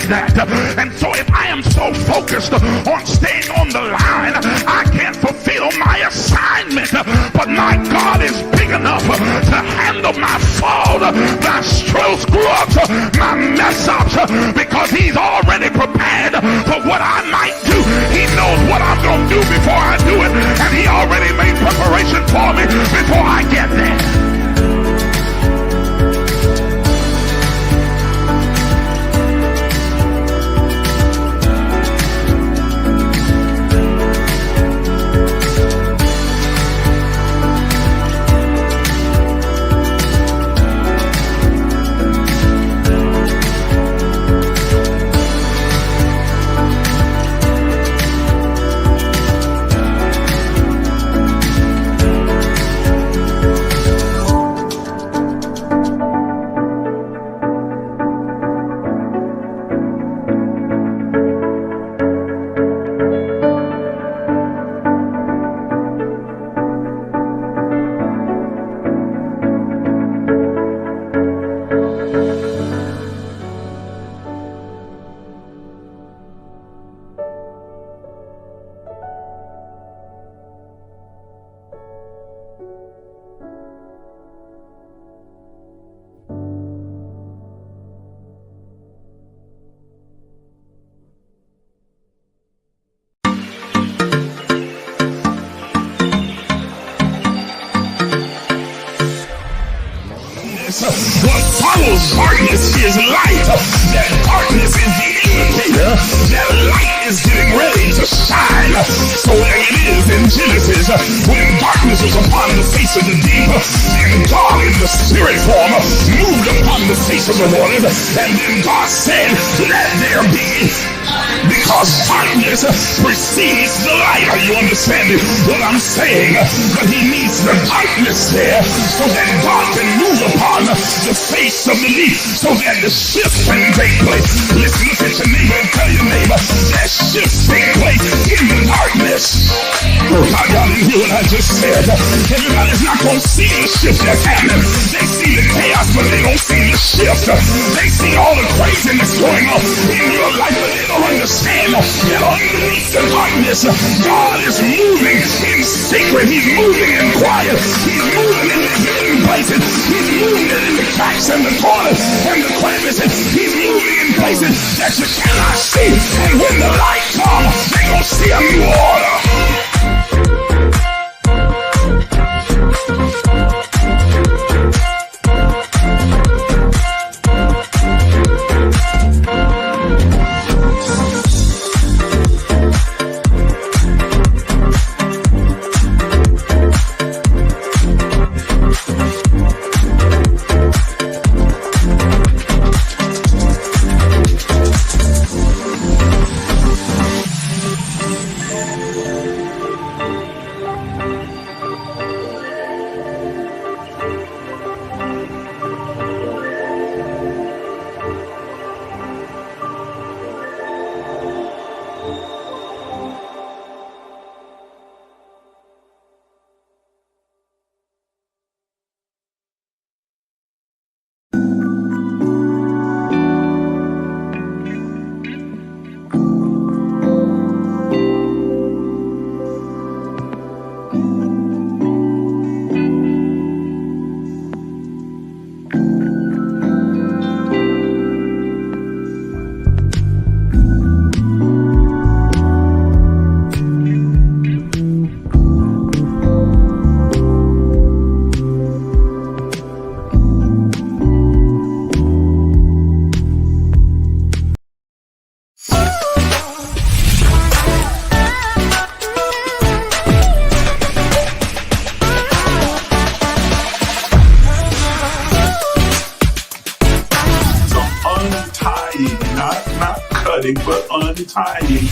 that. And so if I am so focused on staying on the line, I can't fulfill my assignment. But my God is big enough to handle my fault, my strokes, grubs, my mess ups, because he's already prepared for what I might do. He knows what I'm going to do before I do it, and he already made preparation for me before I get there. What follows darkness is light. That darkness is the indicator that light is getting ready to shine. So there it is in Genesis, when darkness was upon the face of the deep, and God in the spirit form moved upon the face of the waters, and then God said, let there be. Because darkness precedes the light. Are you understanding what I'm saying? But he needs the darkness there so that God can move upon the face of the deep, so that the shift can take place. Listen, look at your neighbor and tell your neighbor that shift take place in the darkness. Oh God, y'all didn't hear what I just said. Everybody's not going to see the shift that's happening. They see the chaos, but they don't see the shift. They see all the craziness going on in your life, but they don't understand that underneath the darkness, God is moving in secret. He's moving in quiet. He's moving in the hidden places. He's moving in the cracks and the corners and the crevices. He's moving in places that you cannot see. And when the light comes, they're going to see a new order. But untying.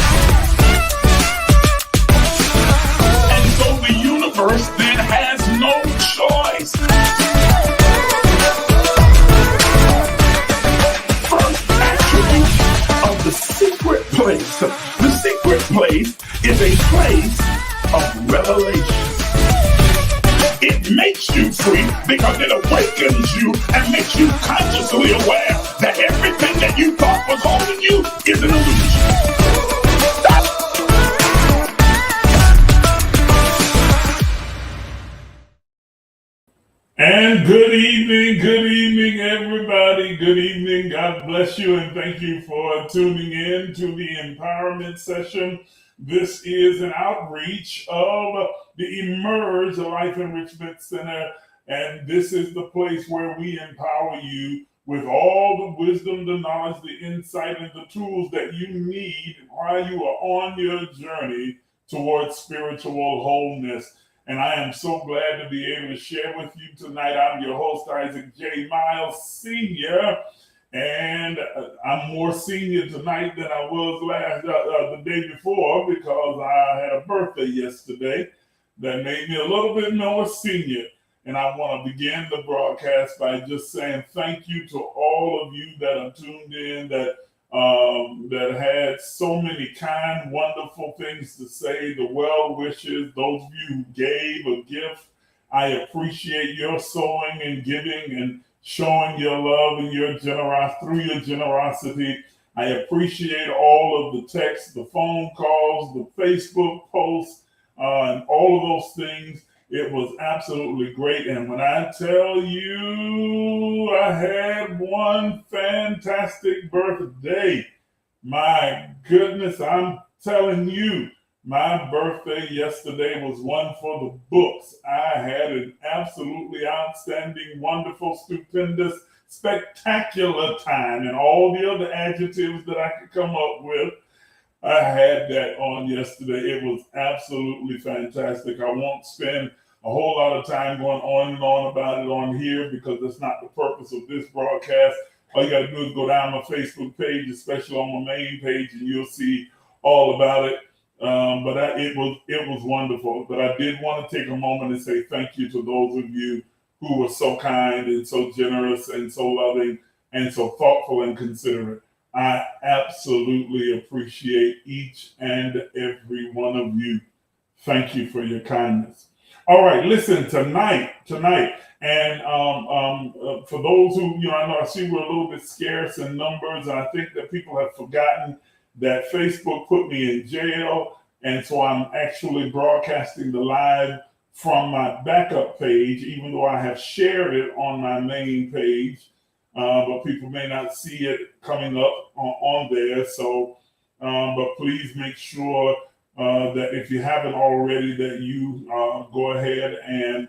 And so the universe then has no choice. First attribute of the secret place. The secret place is a place of revelation. It makes you free because it awakens you and makes you consciously aware that everything that you thought was holding you get the illusion. And good evening, everybody. Good evening. God bless you, and thank you for tuning in to the empowerment session. This is an outreach of the Emerge Life Enrichment Center, and this is the place where we empower you with all the wisdom, the knowledge, the insight, and the tools that you need while you are on your journey towards spiritual wholeness. And I am so glad to be able to share with you tonight. I'm your host, Isaac J. Miles Sr., and I'm more senior tonight than I was the day before because I had a birthday yesterday that made me a little bit more senior. And I want to begin the broadcast by just saying thank you to all of you that are tuned in, that had so many kind, wonderful things to say, the well wishes, those of you who gave a gift. I appreciate your sowing and giving and showing your love and your generosity through your generosity. I appreciate all of the texts, the phone calls, the Facebook posts, and all of those things. It was absolutely great. And when I tell you I had one fantastic birthday, my goodness, I'm telling you, my birthday yesterday was one for the books. I had an absolutely outstanding, wonderful, stupendous, spectacular time, and all the other adjectives that I could come up with. I had that on yesterday. It was absolutely fantastic. I won't spend a whole lot of time going on and on about it on here because that's not the purpose of this broadcast. All you got to do is go down my Facebook page, especially on my main page, and you'll see all about it. It was wonderful. But I did want to take a moment and say thank you to those of you who were so kind and so generous and so loving and so thoughtful and considerate. I absolutely appreciate each and every one of you. Thank you for your kindness. All right, listen, tonight, and for those who, I know I see we're a little bit scarce in numbers, and I think that people have forgotten that Facebook put me in jail, and so I'm actually broadcasting the live from my backup page, even though I have shared it on my main page. But people may not see it coming up on there. So, but please make sure that if you haven't already, that you go ahead and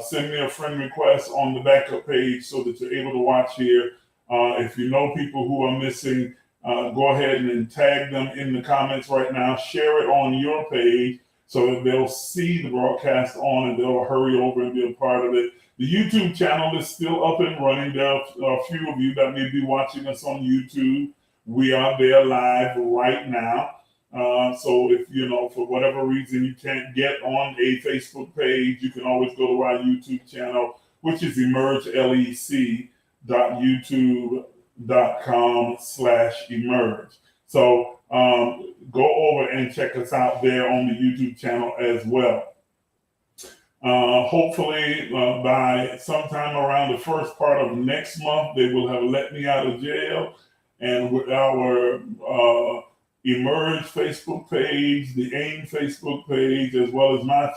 send me a friend request on the backup page so that you're able to watch here. If you know people who are missing, go ahead and tag them in the comments right now. Share it on your page so that they'll see the broadcast on and they'll hurry over and be a part of it. The YouTube channel is still up and running. There are a few of you that may be watching us on YouTube. We are there live right now. So if, for whatever reason you can't get on a Facebook page, you can always go to our YouTube channel, which is emergelec.youtube.com/emerge. So go over and check us out there on the YouTube channel as well. Hopefully by sometime around the first part of next month, they will have let me out of jail. And with our Emerge Facebook page, the AIM Facebook page, as well as my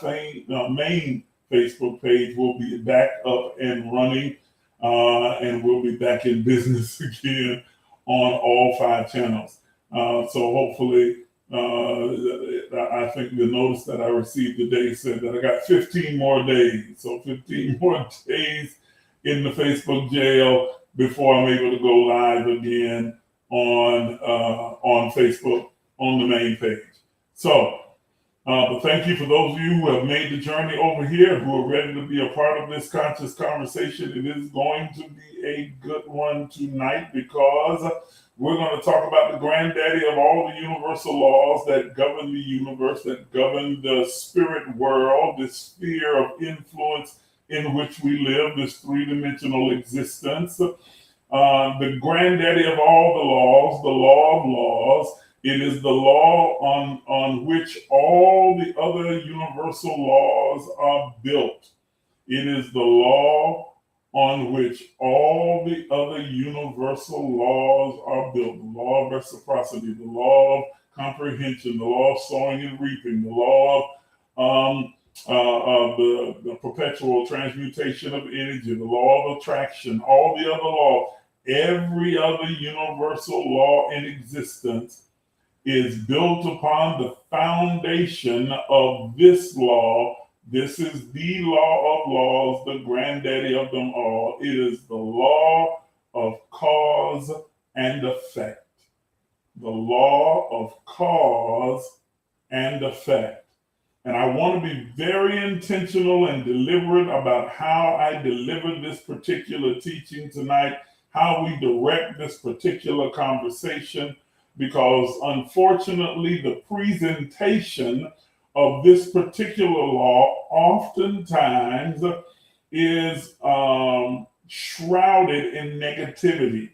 main Facebook page will be back up and running. And we'll be back in business again on all 5 channels. So hopefully, I think the notice that I received today said that I got 15 more days. So 15 more days in the Facebook jail before I'm able to go live again on Facebook on the main page. So, but thank you for those of you who have made the journey over here, who are ready to be a part of this conscious conversation. It is going to be a good one tonight because we're going to talk about the granddaddy of all the universal laws that govern the universe, that govern the spirit world, this sphere of influence in which we live, this 3-dimensional existence. The granddaddy of all the laws, the law of laws. It is the law on which all the other universal laws are built. It is the law on which all the other universal laws are built. The law of reciprocity, the law of comprehension, the law of sowing and reaping, the law of the perpetual transmutation of energy, the law of attraction, all the other laws, every other universal law in existence is built upon the foundation of this law. This is the law of laws, the granddaddy of them all. It is the law of cause and effect. The law of cause and effect. And I want to be very intentional and deliberate about how I deliver this particular teaching tonight, how we direct this particular conversation, because unfortunately, the presentation of this particular law oftentimes is shrouded in negativity.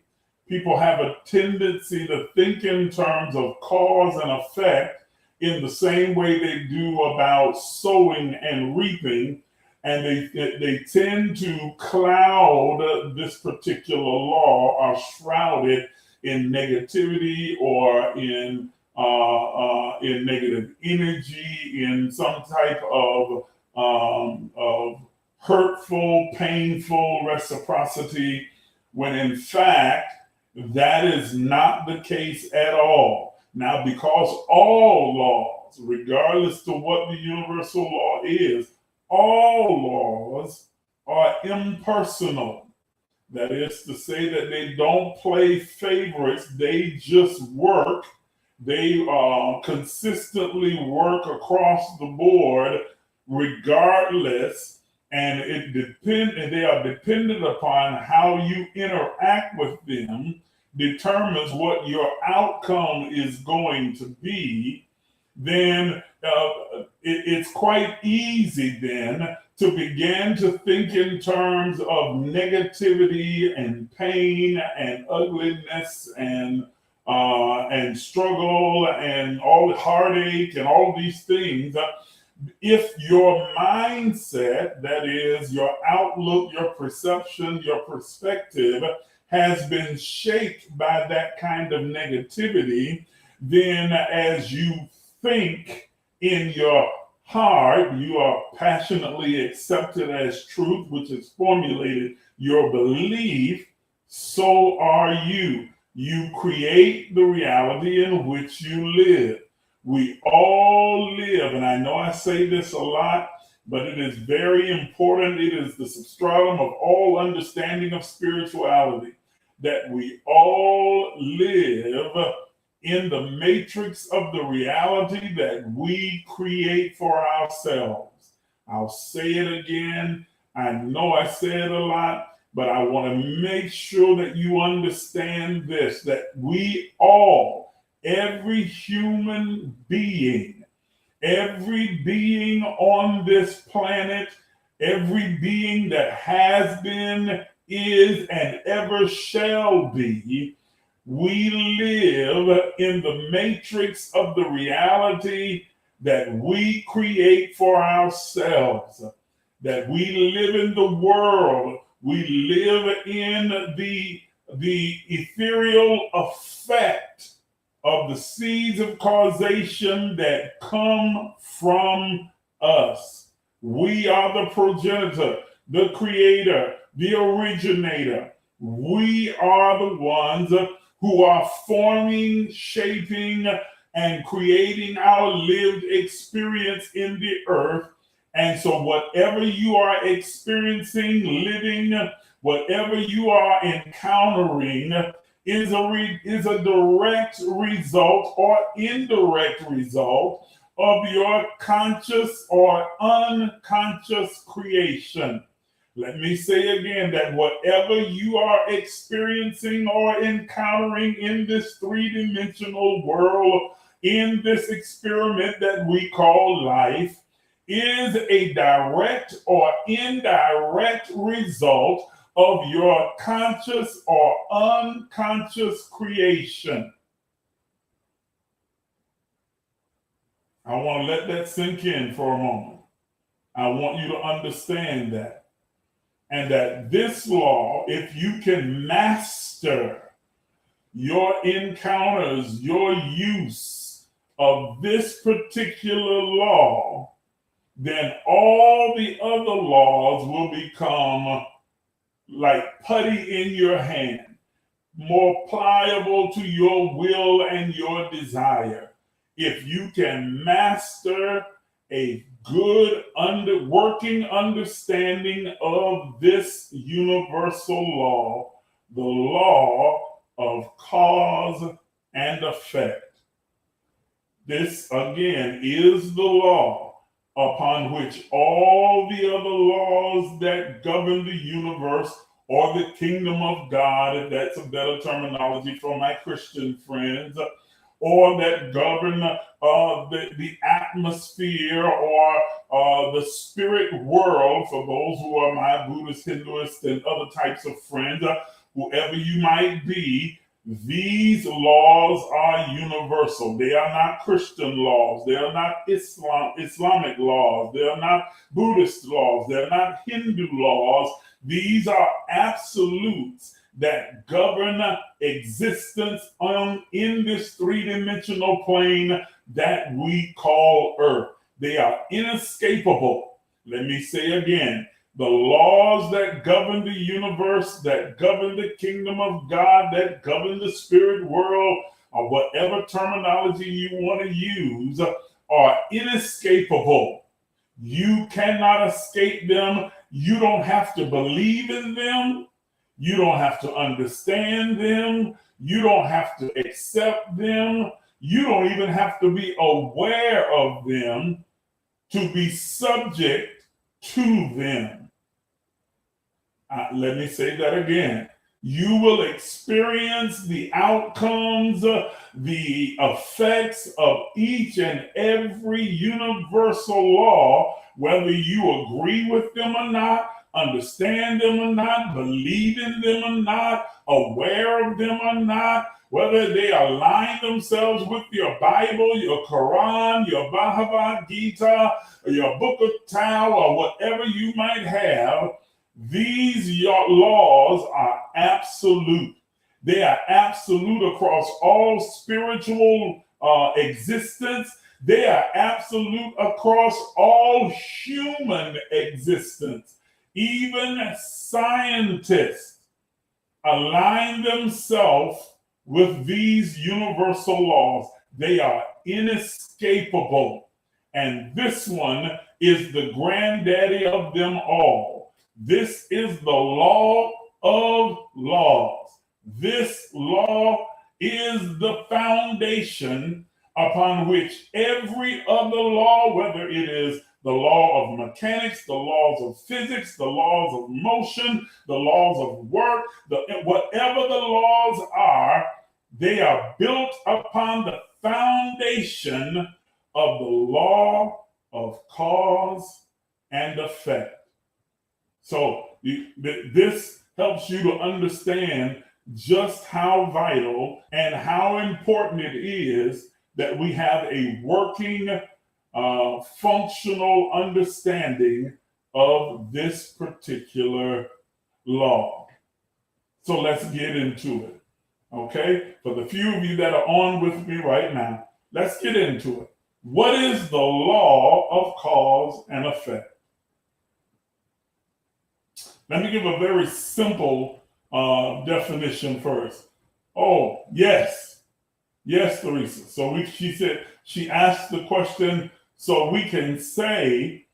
People have a tendency to think in terms of cause and effect in the same way they do about sowing and reaping, and they tend to cloud this particular law or shroud it in negativity or in negative energy, in some type of hurtful, painful reciprocity, when in fact that is not the case at all. Now, because all laws, regardless to what the universal law is, all laws are impersonal. That is to say that they don't play favorites, they just work. They consistently work across the board regardless, and they are dependent upon how you interact with them determines what your outcome is going to be. Then it's quite easy then to begin to think in terms of negativity and pain and ugliness and struggle and all the heartache and all these things. If your mindset, that is your outlook, your perception, your perspective, has been shaped by that kind of negativity, then as you think in your heart, you are passionately accepted as truth, which is formulated your belief, so are you. You create the reality in which you live. We all live, and I know I say this a lot, but it is very important. It is the substratum of all understanding of spirituality, that we all live in the matrix of the reality that we create for ourselves. I'll say it again. I know I say it a lot, but I want to make sure that you understand this, that we all, every human being, every being on this planet, every being that has been, is, and ever shall be, we live in the matrix of the reality that we create for ourselves, that we live in the world, we live in the ethereal effect of the seeds of causation that come from us. We are the progenitor, the creator, the originator. We are the ones who are forming, shaping, and creating our lived experience in the earth. And so whatever you are experiencing, living, whatever you are encountering is a direct result or indirect result of your conscious or unconscious creation. Let me say again that whatever you are experiencing or encountering in this three-dimensional world, in this experiment that we call life, is a direct or indirect result of your conscious or unconscious creation. I want to let that sink in for a moment. I want you to understand that. And that this law, if you can master your encounters, your use of this particular law, then all the other laws will become like putty in your hand, more pliable to your will and your desire. If you can master a good working understanding of this universal law, the law of cause and effect. This, again, is the law upon which all the other laws that govern the universe or the kingdom of God, if that's a better terminology for my Christian friends, or that govern the atmosphere or the spirit world for those who are my Buddhist, Hinduist, and other types of friends, whoever you might be, these laws are universal. They are not Christian laws. They are not Islamic laws. They are not Buddhist laws. They're not Hindu laws. These are absolutes that govern existence in this three-dimensional plane that we call Earth. They are inescapable. Let me say again, the laws that govern the universe, that govern the kingdom of God, that govern the spirit world, or whatever terminology you want to use, are inescapable. You cannot escape them. You don't have to believe in them. You don't have to understand them. You don't have to accept them. You don't even have to be aware of them to be subject to them. Let me say that again. You will experience the outcomes, the effects of each and every universal law, whether you agree with them or not, understand them or not, believe in them or not, aware of them or not, whether they align themselves with your Bible, your Quran, your Bhagavad Gita, or your Book of Tao, or whatever you might have. These laws are absolute. They are absolute across all spiritual existence. They are absolute across all human existence. Even scientists align themselves with these universal laws. They are inescapable. And this one is the granddaddy of them all. This is the law of laws. This law is the foundation upon which every other law, whether it is the law of mechanics, the laws of physics, the laws of motion, the laws of work, whatever the laws are, they are built upon the foundation of the law of cause and effect. So this helps you to understand just how vital and how important it is that we have a working, functional understanding of this particular law. So let's get into it. Okay? For the few of you that are on with me right now, let's get into it. What is the law of cause and effect? Let me give a very simple definition first. Oh, yes. Yes, Theresa. So she asked the question, so we can say,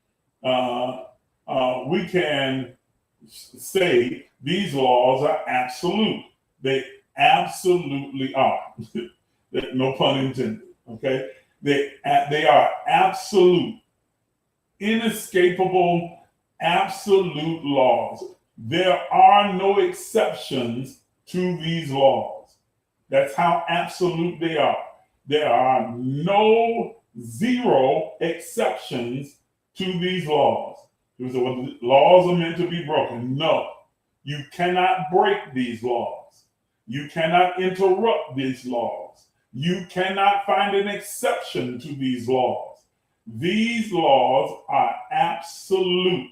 these laws are absolute. They absolutely are. No pun intended, okay? They are absolute, inescapable, absolute laws. There are no exceptions to these laws. That's how absolute they are. There are zero exceptions to these laws. Laws are meant to be broken. No, you cannot break these laws. You cannot interrupt these laws. You cannot find an exception to these laws. These laws are absolute.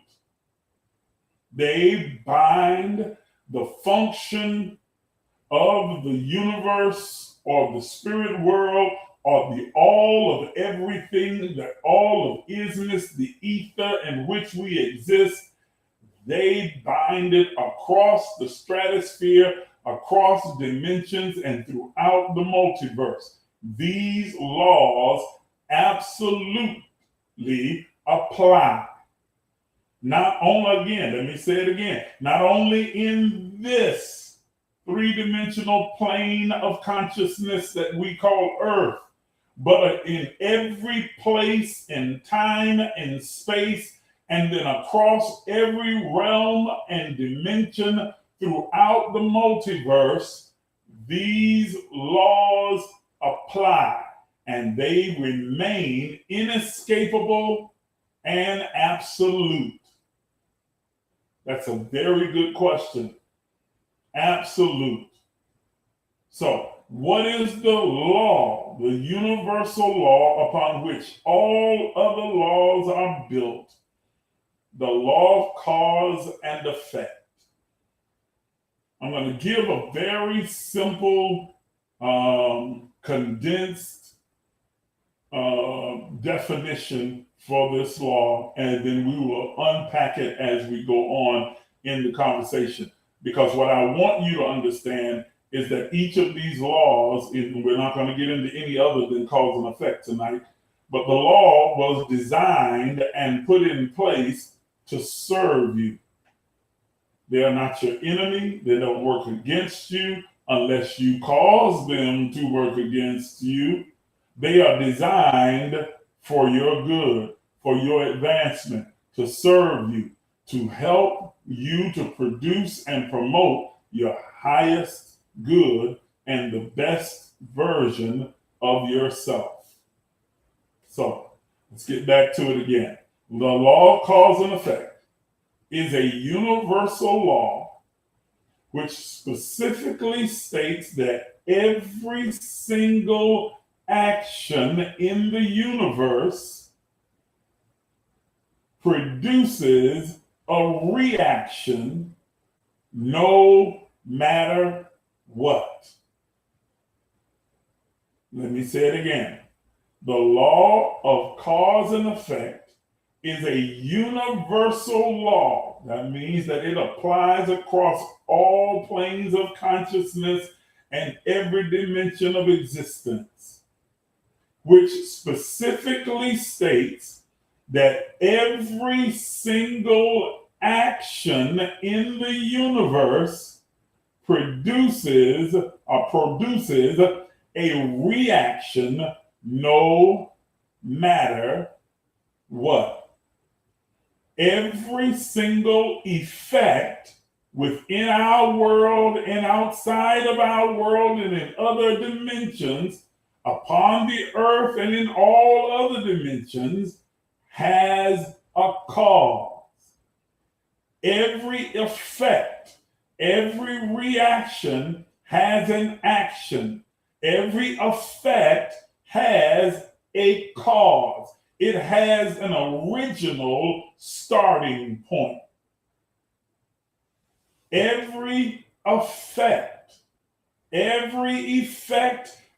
They bind the function of the universe or the spirit world or the all of everything, that all of isness, the ether in which we exist. They bind it across the stratosphere, across dimensions, and throughout the multiverse. These laws absolutely apply. Not only, again, let me say it again, not only in this three-dimensional plane of consciousness that we call Earth, but in every place in time and space, and then across every realm and dimension throughout the multiverse. These laws apply, and they remain inescapable and absolute. That's a very good question. Absolute. So, what is the law, the universal law upon which all other laws are built? The law of cause and effect. I'm going to give a very simple, condensed definition for this law, and then we will unpack it as we go on in the conversation. Because what I want you to understand is that each of these laws, we're not going to get into any other than cause and effect tonight, but the law was designed and put in place to serve you. They are not your enemy. They don't work against you unless you cause them to work against you. They are designed for your good, for your advancement, to serve you, to help you to produce and promote your highest good and the best version of yourself. So let's get back to it again. The law of cause and effect is a universal law which specifically states that every single action in the universe produces a reaction no matter what. Let me say it again. The law of cause and effect is a universal law. That means that it applies across all planes of consciousness and every dimension of existence, which specifically states that every single action in the universe produces a reaction no matter what. Every single effect within our world and outside of our world and in other dimensions upon the earth and in all other dimensions has a cause. Every effect, every reaction has an action. Every effect has a cause. It has an original starting point. Every effect,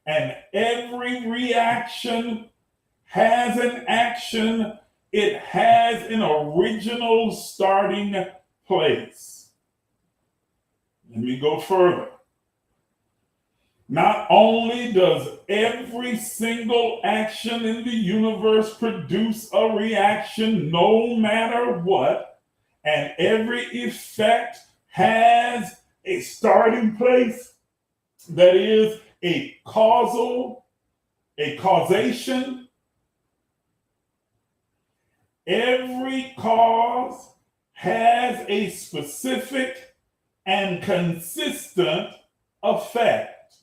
and every reaction has an action. It has an original starting place. Let me go further. Not only does every single action in the universe produce a reaction no matter what, and every effect has a starting place that is a causation. Every cause has a specific and consistent effect.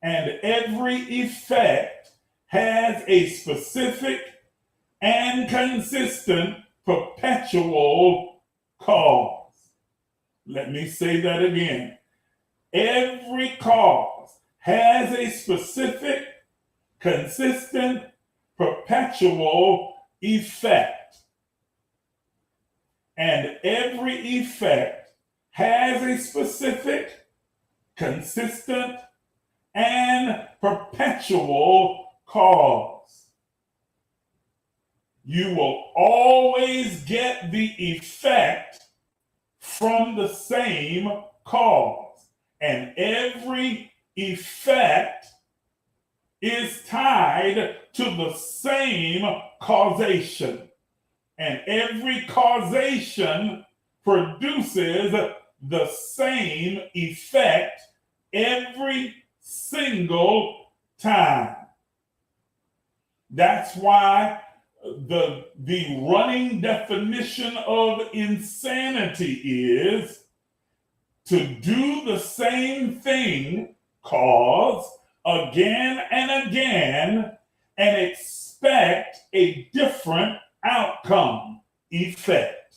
And every effect has a specific and consistent perpetual cause. Let me say that again. Every cause has a specific, consistent, perpetual effect. and every effect has a specific, consistent, and perpetual cause. You will always get the effect from the same cause, and every effect is tied to the same causation, and every causation produces the same effect every single time. That's why the running definition of insanity is to do the same thing, cause, again and again, and expect a different outcome, effect.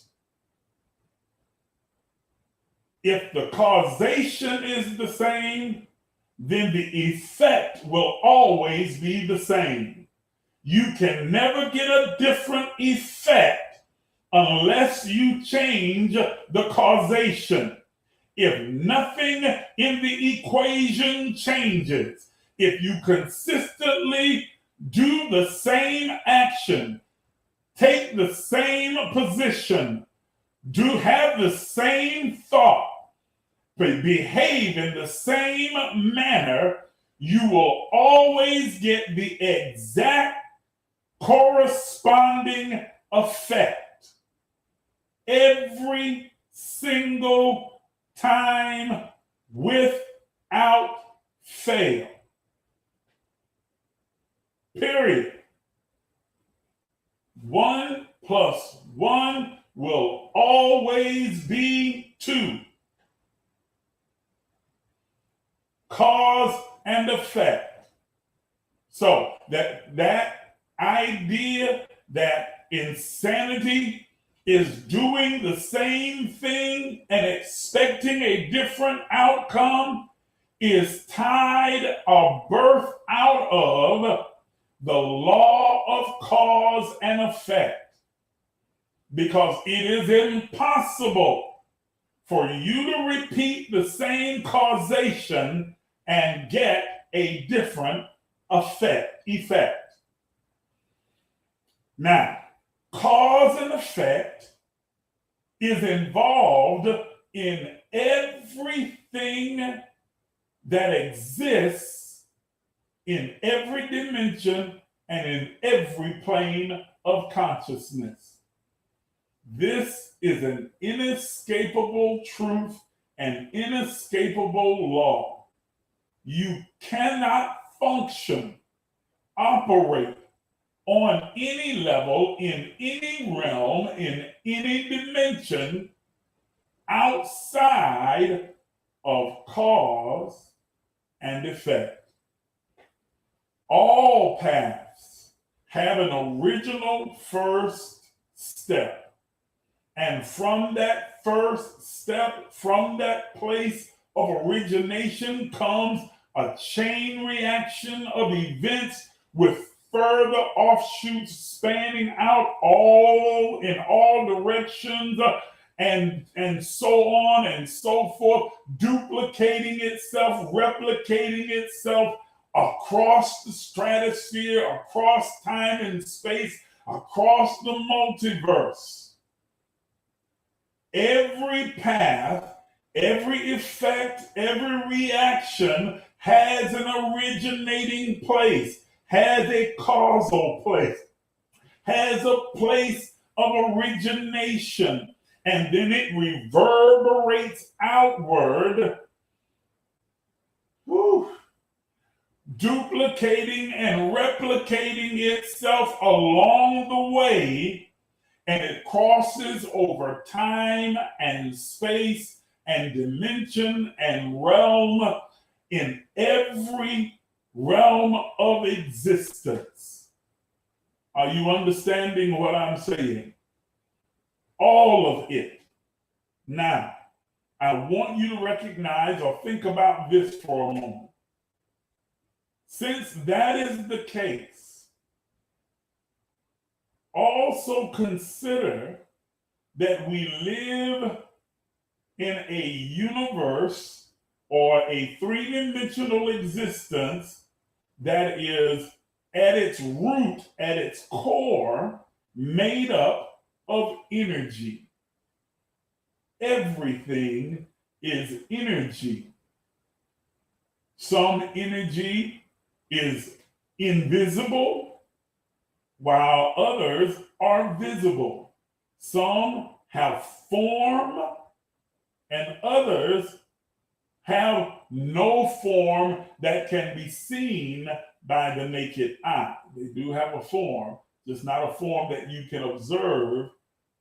If the causation is the same, then the effect will always be the same. You can never get a different effect unless you change the causation. If nothing in the equation changes, if you consistently do the same action, take the same position, have the same thought, behave in the same manner, you will always get the exact corresponding effect every single time without fail. Period. 1 plus 1 will always be 2. Cause and effect. So that idea that insanity is doing the same thing and expecting a different outcome is tied or birthed out of the law of cause and effect, because it is impossible for you to repeat the same causation and get a different effect. Now, cause and effect is involved in everything that exists in every dimension and in every plane of consciousness. This is an inescapable truth and inescapable law. You cannot function, operate on any level, in any realm, in any dimension outside of cause and effect. All paths have an original first step. And from that first step, from that place of origination, comes a chain reaction of events with further offshoots spanning out in all directions, and so on and so forth, duplicating itself, replicating itself across the stratosphere, across time and space, across the multiverse. Every path, every effect, every reaction has an originating place, has a causal place, has a place of origination, and then it reverberates outward, duplicating and replicating itself along the way. And it crosses over time and space and dimension and realm in every realm of existence. Are you understanding what I'm saying? All of it. Now, I want you to recognize or think about this for a moment. Since that is the case, also consider that we live in a universe or a three-dimensional existence that is at its root, at its core, made up of energy. Everything is energy. Some energy is invisible, while others are visible. Some have form, and others have no form that can be seen by the naked eye. They do have a form, just not a form that you can observe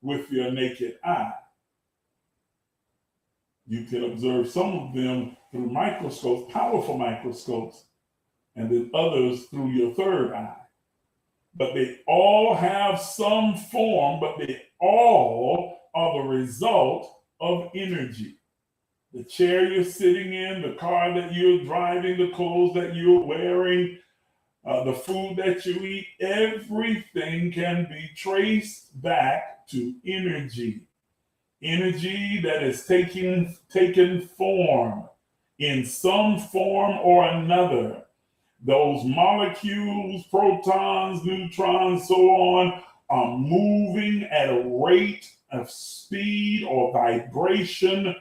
with your naked eye. You can observe some of them through microscopes, powerful microscopes, and then others through your third eye. But they all have some form, but they all are the result of energy. The chair you're sitting in, the car that you're driving, the clothes that you're wearing, the food that you eat, everything can be traced back to energy. Energy that is taken form in some form or another. Those molecules, protons, neutrons, so on, are moving at a rate of speed or vibration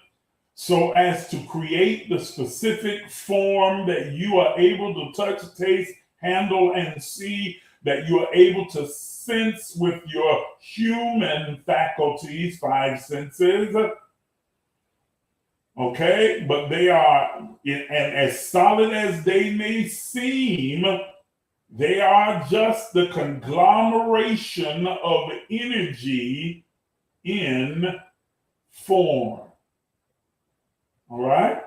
so as to create the specific form that you are able to touch, taste, handle, and see, that you are able to sense with your human faculties, 5 senses. Okay, but they are, and as solid as they may seem, they are just the conglomeration of energy in form. All right?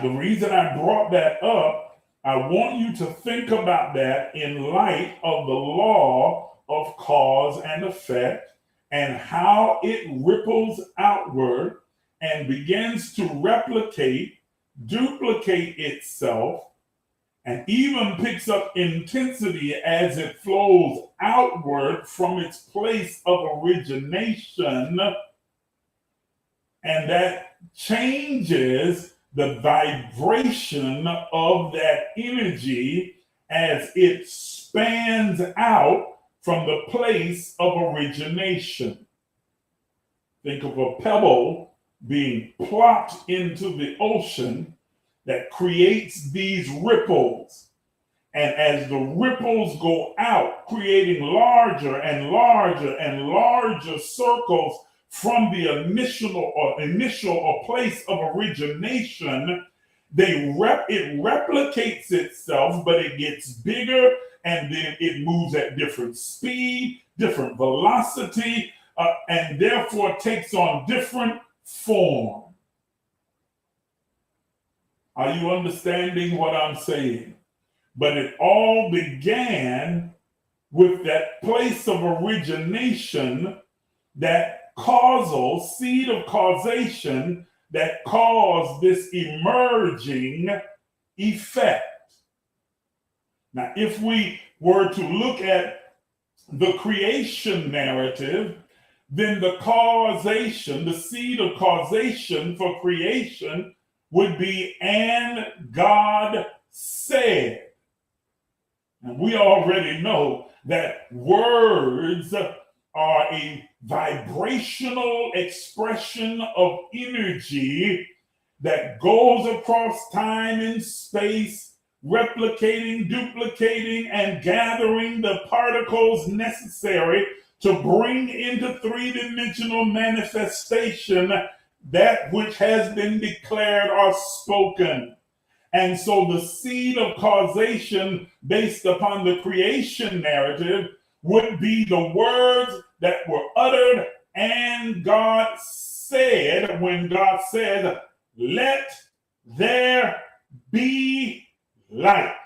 The reason I brought that up, I want you to think about that in light of the law of cause and effect and how it ripples outward and begins to replicate, duplicate itself, and even picks up intensity as it flows outward from its place of origination. And that changes the vibration of that energy as it spans out from the place of origination. Think of a pebble being plopped into the ocean that creates these ripples. And as the ripples go out, creating larger and larger and larger circles from the initial or place of origination, it replicates itself, but it gets bigger, and then it moves at different speed, different velocity, and therefore takes on different form. Are you understanding what I'm saying? But it all began with that place of origination, that causal seed of causation that caused this emerging effect. Now, if we were to look at the creation narrative, then the causation, the seed of causation for creation would be, and God said. And we already know that words are a vibrational expression of energy that goes across time and space, replicating, duplicating, and gathering the particles necessary to bring into three-dimensional manifestation that which has been declared or spoken. And so the seed of causation based upon the creation narrative would be the words that were uttered, and God said, when God said, "Let there be light."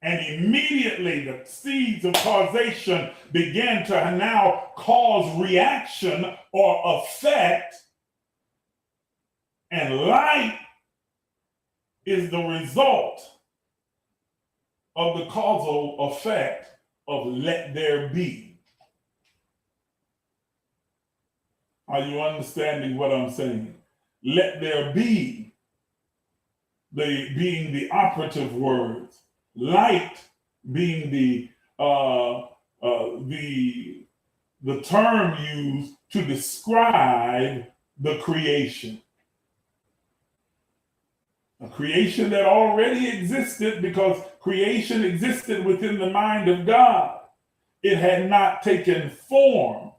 And immediately the seeds of causation began to now cause reaction or effect. And light is the result of the causal effect of let there be. Are you understanding what I'm saying? Let there be, being the operative words, light being the term used to describe the creation. A creation that already existed, because creation existed within the mind of God. It had not taken form.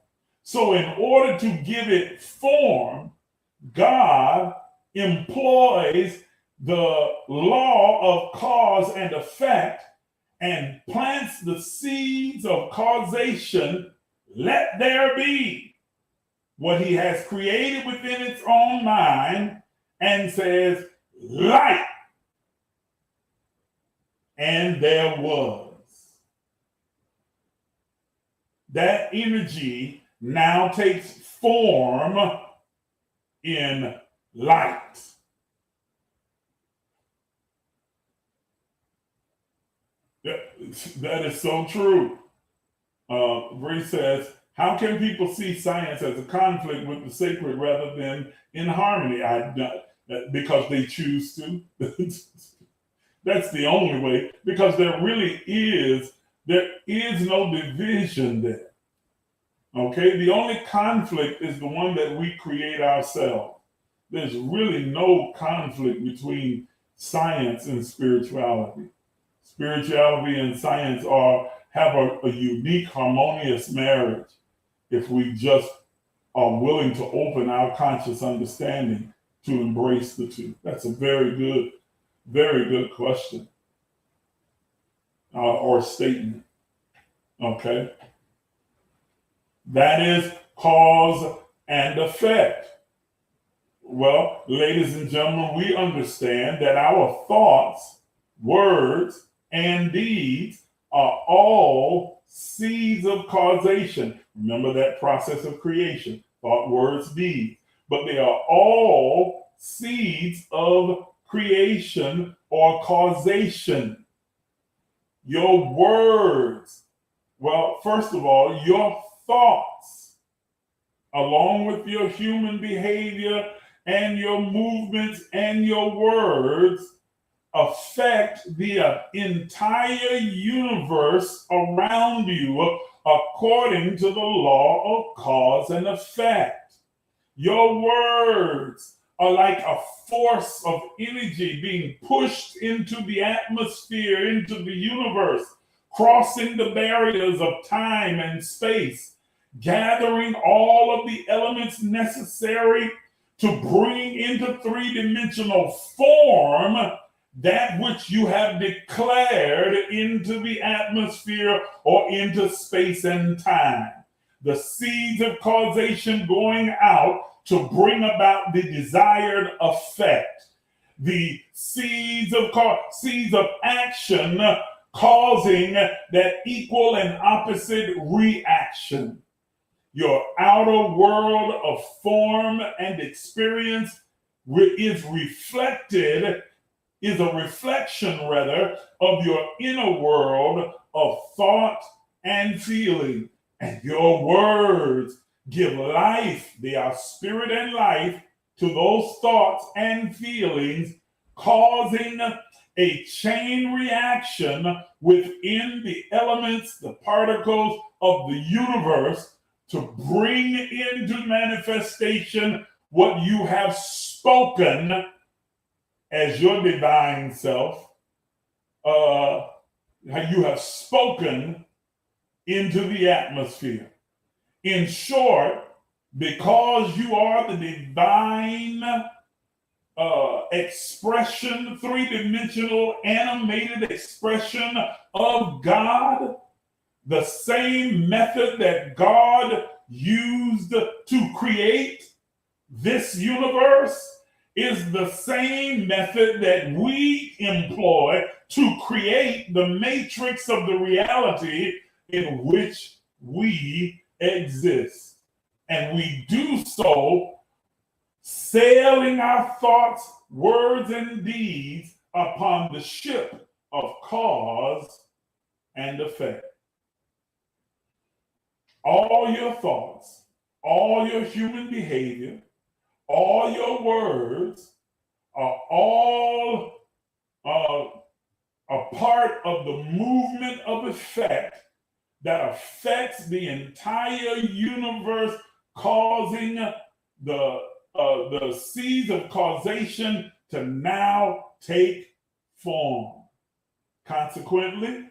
So in order to give it form, God employs the law of cause and effect and plants the seeds of causation. Let there be, what he has created within its own mind, and says, light. And there was. That energy now takes form in light. That is so true. Bree says, how can people see science as a conflict with the sacred rather than in harmony? Because they choose to. That's the only way, because there is no division there. Okay, the only conflict is the one that we create ourselves. There's really no conflict between science and spirituality. Spirituality and science have a unique, harmonious marriage if we just are willing to open our conscious understanding to embrace the two. That's a very good question or statement. Okay. That is cause and effect. Well, ladies and gentlemen, we understand that our thoughts, words, and deeds are all seeds of causation. Remember that process of creation, thought, words, deeds. But they are all seeds of creation or causation. Your words, well, first of all, your thoughts, along with your human behavior and your movements and your words, affect the entire universe around you according to the law of cause and effect. Your words are like a force of energy being pushed into the atmosphere, into the universe, crossing the barriers of time and space, gathering all of the elements necessary to bring into three-dimensional form that which you have declared into the atmosphere or into space and time. The seeds of causation going out to bring about the desired effect. The seeds of action causing that equal and opposite reaction. Your outer world of form and experience is a reflection of your inner world of thought and feeling. And your words give life, they are spirit and life, to those thoughts and feelings, causing a chain reaction within the elements, the particles of the universe, to bring into manifestation what you have spoken as your divine self. You have spoken into the atmosphere. In short, because you are the divine expression, three-dimensional animated expression of God, the same method that God used to create this universe is the same method that we employ to create the matrix of the reality in which we exist. And we do so sailing our thoughts, words, and deeds upon the ship of cause and effect. All your thoughts, all your human behavior, all your words are all a part of the movement of effect that affects the entire universe, causing the seeds of causation to now take form. Consequently,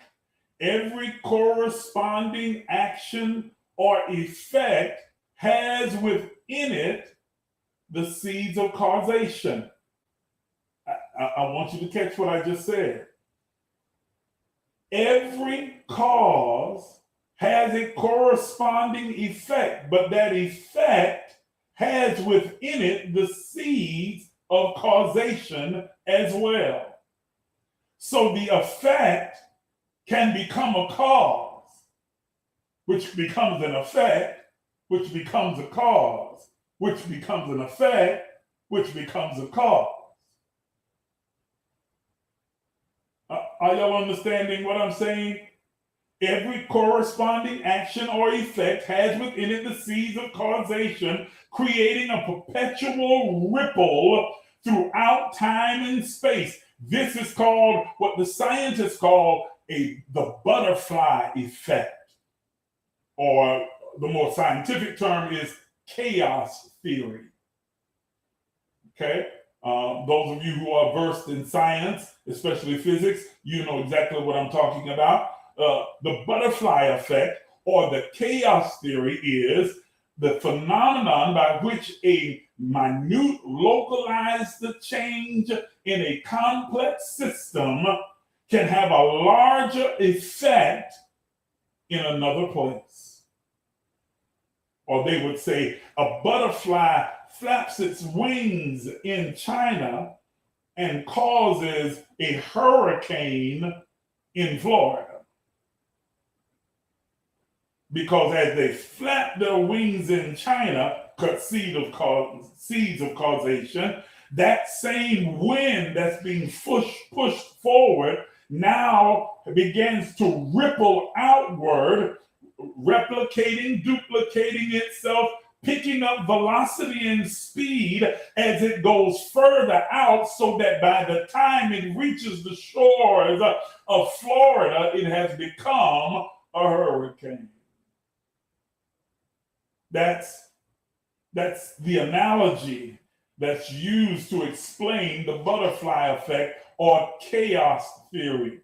every corresponding action or effect has within it the seeds of causation. I want you to catch what I just said. Every cause has a corresponding effect, but that effect has within it the seeds of causation as well. So the effect can become a cause, which becomes an effect, which becomes a cause, which becomes an effect, which becomes a cause. Are y'all understanding what I'm saying? Every corresponding action or effect has within it the seeds of causation, creating a perpetual ripple throughout time and space. This is called what the scientists call the butterfly effect, or the more scientific term is chaos theory. Okay? Those of you who are versed in science, especially physics, you know exactly what I'm talking about. The butterfly effect, or the chaos theory, is the phenomenon by which a minute localized change in a complex system can have a larger effect in another place. Or they would say a butterfly flaps its wings in China and causes a hurricane in Florida. Because as they flap their wings in China, cut seeds of causation, that same wind that's being pushed forward now begins to ripple outward, replicating, duplicating itself, picking up velocity and speed as it goes further out, so that by the time it reaches the shores of Florida, it has become a hurricane. That's the analogy that's used to explain the butterfly effect or chaos theory.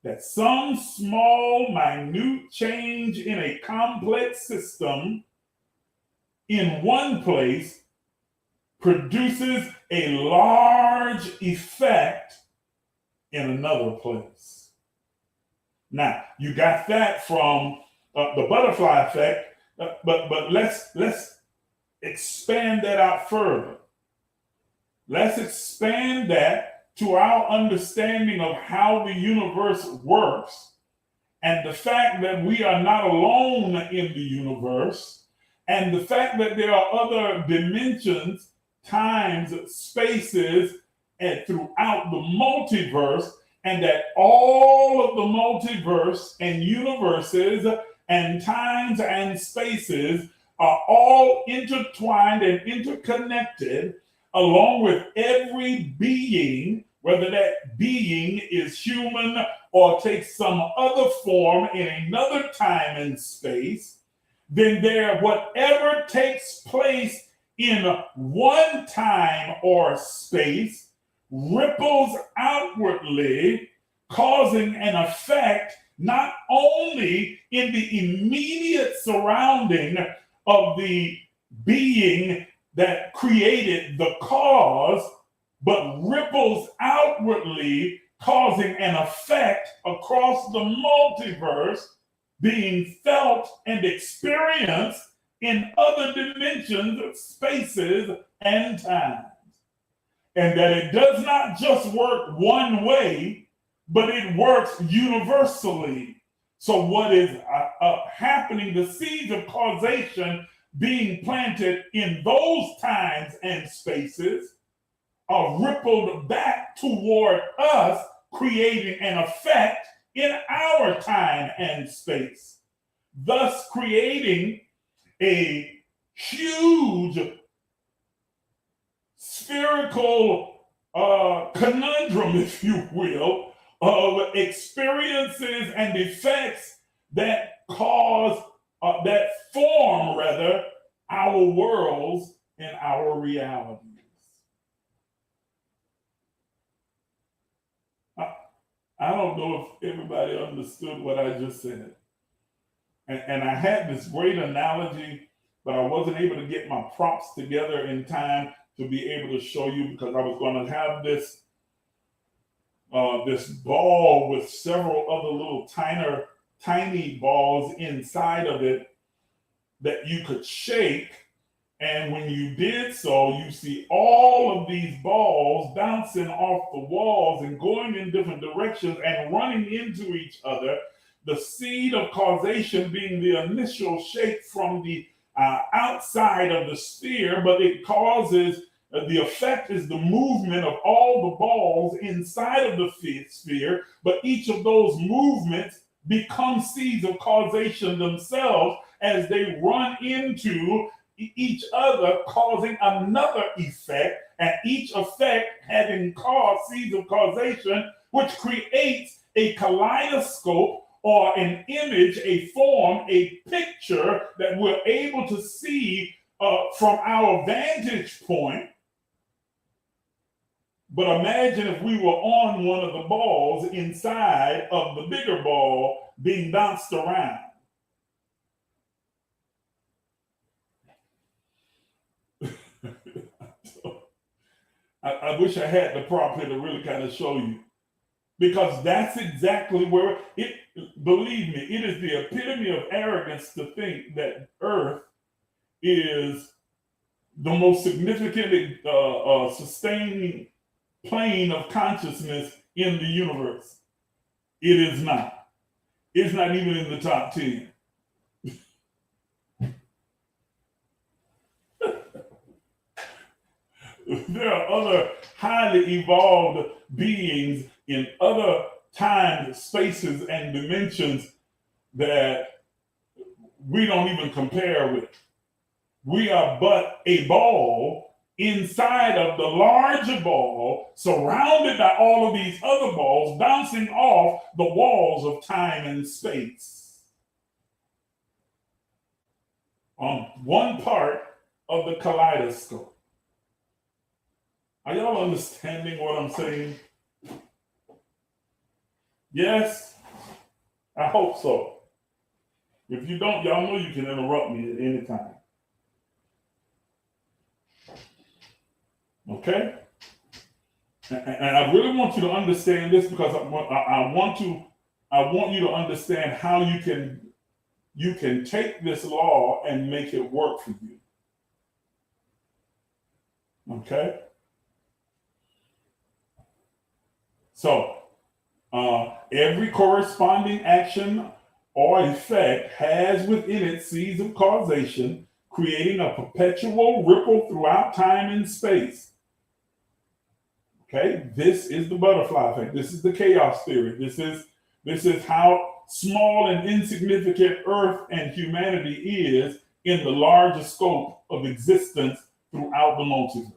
That some small, minute change in a complex system in one place produces a large effect in another place. Now, you got that from the butterfly effect. But let's expand that out further. Let's expand that to our understanding of how the universe works, and the fact that we are not alone in the universe, and the fact that there are other dimensions, times, spaces, and throughout the multiverse, and that all of the multiverse and universes and times and spaces are all intertwined and interconnected, along with every being, whether that being is human or takes some other form in another time and space. Then whatever takes place in one time or space ripples outwardly, causing an effect not only in the immediate surrounding of the being that created the cause, but ripples outwardly, causing an effect across the multiverse, being felt and experienced in other dimensions, spaces, and times. And that it does not just work one way, but it works universally. So what is happening, the seeds of causation being planted in those times and spaces are rippled back toward us, creating an effect in our time and space, thus creating a huge spherical conundrum, if you will, of experiences and effects that cause, that form rather, our worlds and our realities. I don't know if everybody understood what I just said. And I had this great analogy, but I wasn't able to get my props together in time to be able to show you, because I was going to have this this ball with several other little tiny balls inside of it that you could shake. And when you did so, you see all of these balls bouncing off the walls and going in different directions and running into each other. The seed of causation being the initial shake from the outside of the sphere, but it causes, the effect is the movement of all the balls inside of the sphere, but each of those movements become seeds of causation themselves as they run into each other, causing another effect, and each effect having caused seeds of causation, which creates a kaleidoscope or an image, a form, a picture that we're able to see from our vantage point. But imagine if we were on one of the balls inside of the bigger ball being bounced around. I wish I had the prop here to really kind of show you, because that's exactly where it, believe me, it is the epitome of arrogance to think that Earth is the most significant sustaining plane of consciousness in the universe. It is not. It's not even in the top 10. There are other highly evolved beings in other times, spaces, and dimensions that we don't even compare with. We are but a ball inside of the larger ball, surrounded by all of these other balls bouncing off the walls of time and space. On one part of the kaleidoscope. Are y'all understanding what I'm saying? Yes? I hope so. If you don't, y'all know you can interrupt me at any time. Okay? And I really want you to understand this, because I want you to understand how you can take this law and make it work for you. Okay? So, every corresponding action or effect has within it seeds of causation, creating a perpetual ripple throughout time and space. Okay, this is the butterfly effect. This is the chaos theory. This is how small and insignificant Earth and humanity is in the larger scope of existence throughout the multiverse.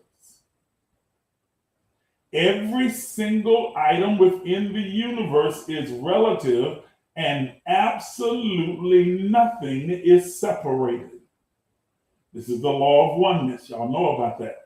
Every single item within the universe is relative, and absolutely nothing is separated. This is the law of oneness. Y'all know about that.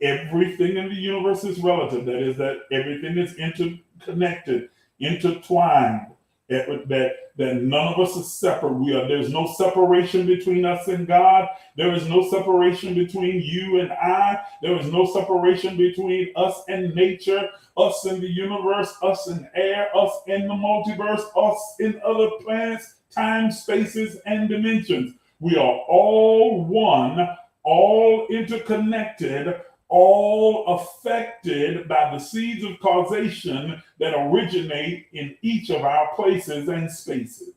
Everything in the universe is relative. That is, that everything is interconnected, intertwined. That none of us is separate. There's no separation between us and God. There is no separation between you and I. There is no separation between us and nature, us in the universe, us in air, us in the multiverse, us in other planets, time, spaces, and dimensions. We are all one, all interconnected, all affected by the seeds of causation that originate in each of our places and spaces.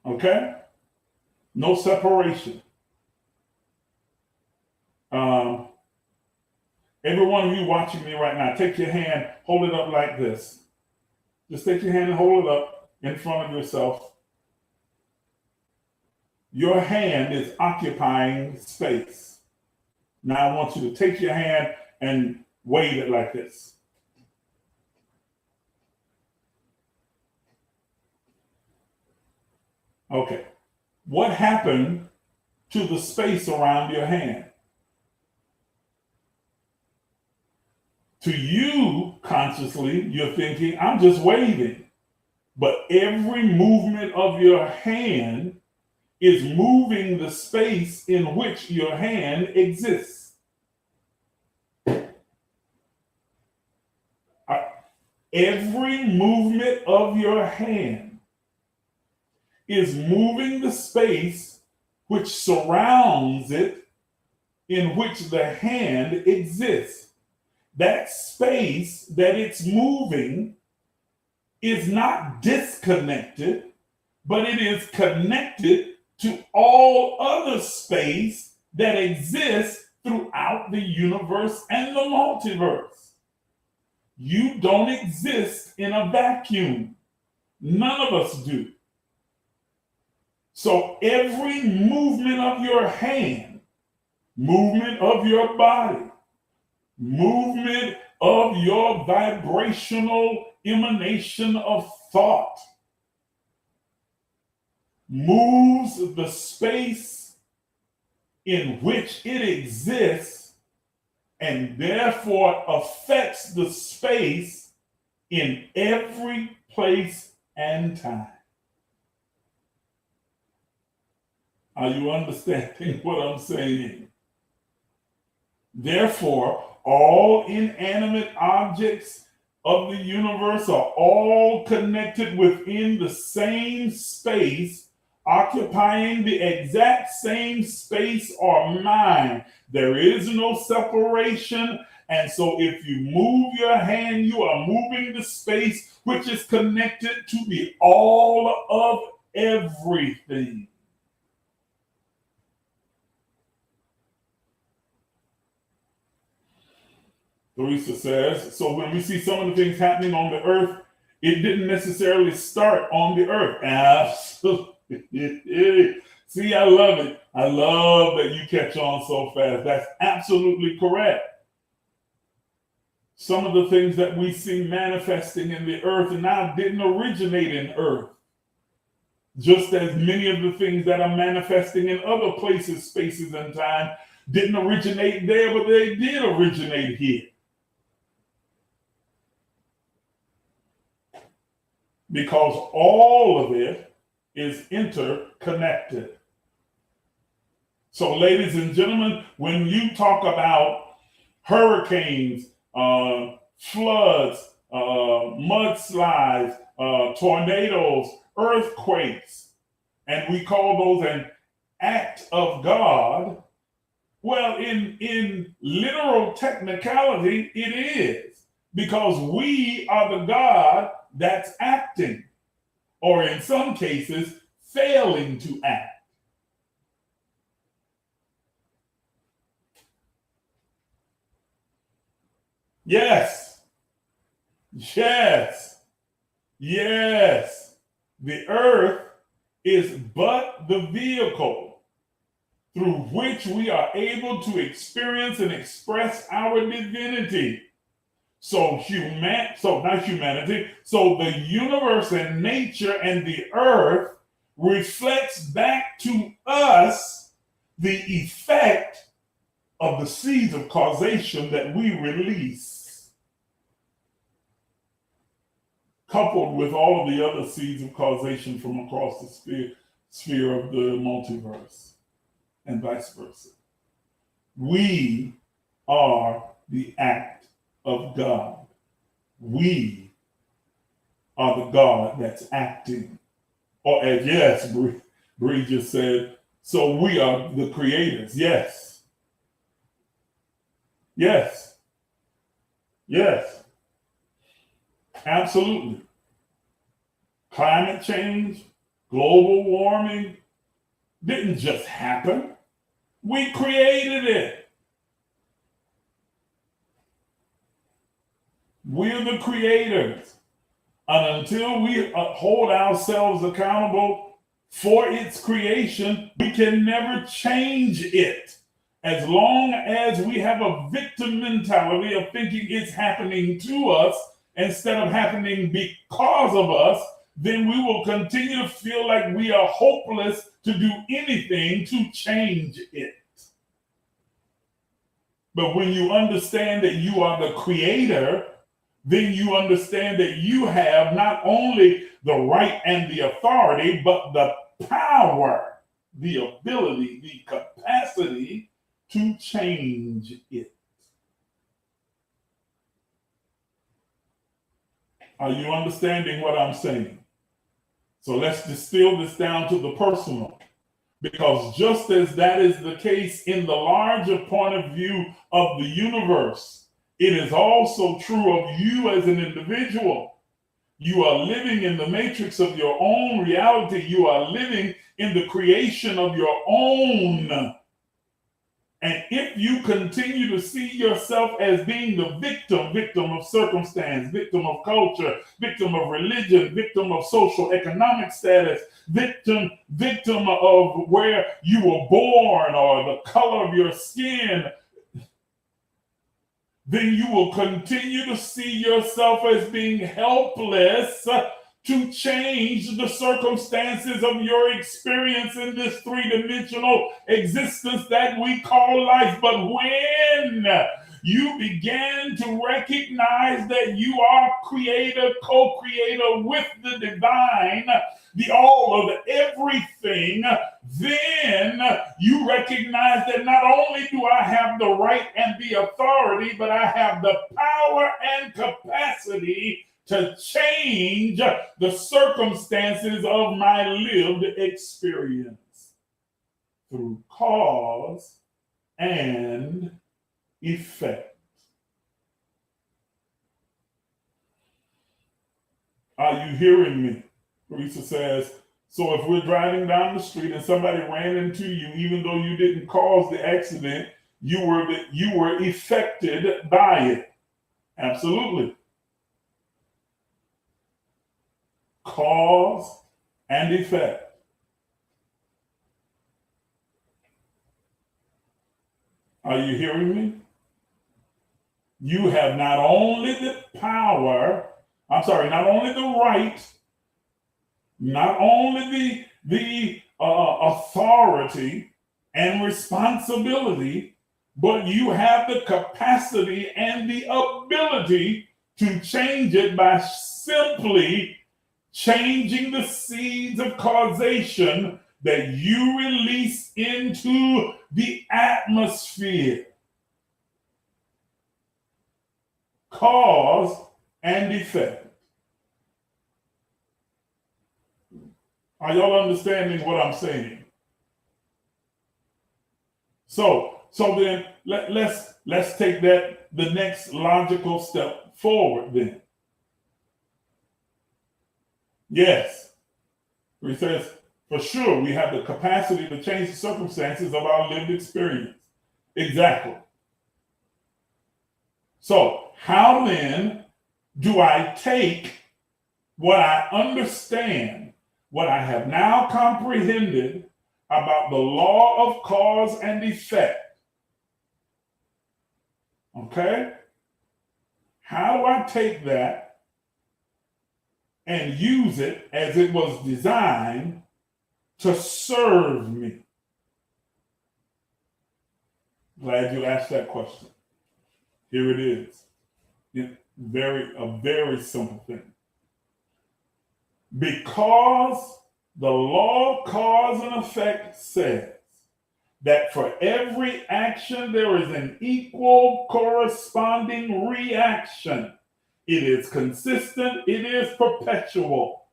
Okay? No separation. Every one of you watching me right now, take your hand, hold it up like this. Just take your hand and hold it up. in front of yourself. Your hand is occupying space. Now I want you to take your hand and wave it like this. Okay. What happened to the space around your hand? To you, consciously, you're thinking, I'm just waving. But every movement of your hand is moving the space in which your hand exists. Every movement of your hand is moving the space which surrounds it, in which the hand exists. That space that it's moving is not disconnected, but it is connected to all other space that exists throughout the universe and the multiverse. You don't exist in a vacuum. None of us do. So every movement of your hand, movement of your body, movement of your vibrational emanation of thought moves the space in which it exists and therefore affects the space in every place and time. Are you understanding what I'm saying? Therefore, all inanimate objects of the universe are all connected within the same space, occupying the exact same space or mind. There is no separation. And so if you move your hand, you are moving the space which is connected to the all of everything. Theresa says, so when we see some of the things happening on the earth, it didn't necessarily start on the earth. Absolutely. See, I love it. I love that you catch on so fast. That's absolutely correct. Some of the things that we see manifesting in the earth now didn't originate in earth. Just as many of the things that are manifesting in other places, spaces, and time didn't originate there, but they did originate here. Because all of it is interconnected. So, ladies and gentlemen, when you talk about hurricanes, floods, mudslides, tornadoes, earthquakes, and we call those an act of God, well, in literal technicality, it is. Because we are the God that's acting, or in some cases, failing to act. Yes, yes, yes. The earth is but the vehicle through which we are able to experience and express our divinity. So not humanity. So the universe and nature and the earth reflects back to us the effect of the seeds of causation that we release, coupled with all of the other seeds of causation from across the sphere of the multiverse, and vice versa. We are the act of God. We are the God that's acting. Or as yes, Bree just said, so we are the creators. Yes. Yes. Yes. Absolutely. Climate change, global warming didn't just happen. We created it. We're the creators. And until we hold ourselves accountable for its creation, we can never change it. As long as we have a victim mentality of thinking it's happening to us instead of happening because of us, then we will continue to feel like we are hopeless to do anything to change it. But when you understand that you are the creator, then you understand that you have not only the right and the authority, but the power, the ability, the capacity to change it. Are you understanding what I'm saying? So let's distill this down to the personal. Because just as that is the case in the larger point of view of the universe, it is also true of you as an individual. You are living in the matrix of your own reality. You are living in the creation of your own. And if you continue to see yourself as being the victim of circumstance, victim of culture, victim of religion, victim of social economic status, victim of where you were born or the color of your skin, then you will continue to see yourself as being helpless to change the circumstances of your experience in this three-dimensional existence that we call life. But when you begin to recognize that you are creator, co-creator with the divine, the all of everything, then you recognize that not only do I have the right and the authority, but I have the power and capacity to change the circumstances of my lived experience through cause and effect. Are you hearing me? Teresa says, so if we're driving down the street and somebody ran into you, even though you didn't cause the accident, you were affected by it. Absolutely. Cause and effect. Are you hearing me? You have not only the power, not only the right, not only the authority and responsibility, but you have the capacity and the ability to change it by simply changing the seeds of causation that you release into the atmosphere. Cause and effect. Are y'all understanding what I'm saying? So then let's take that the next logical step forward then. Yes. He says, for sure, we have the capacity to change the circumstances of our lived experience. Exactly. So how then do I take what I understand, what I have now comprehended about the law of cause and effect? Okay? How do I take that and use it as it was designed to serve me? Glad you asked that question. Here it is. A very simple thing. Because the law of cause and effect says that for every action there is an equal corresponding reaction. It is consistent, it is perpetual.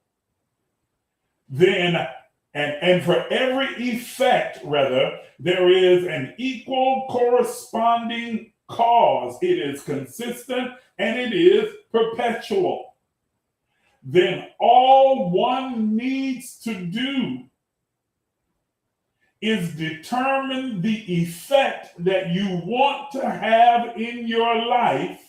Then, and for every effect, rather, there is an equal corresponding cause. It is consistent and it is perpetual. Then all one needs to do is determine the effect that you want to have in your life,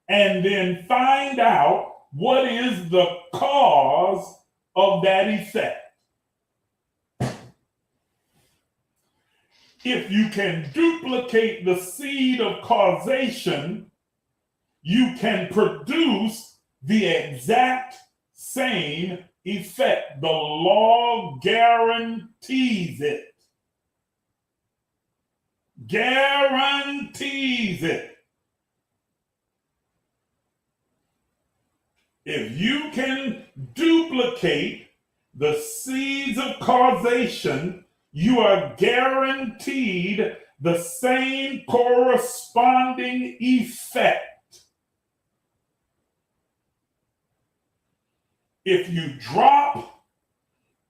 and then find out what is the cause of that effect. If you can duplicate the seed of causation, you can produce the exact same effect. The law guarantees it. Guarantees it. If you can duplicate the seeds of causation, you are guaranteed the same corresponding effect. If you drop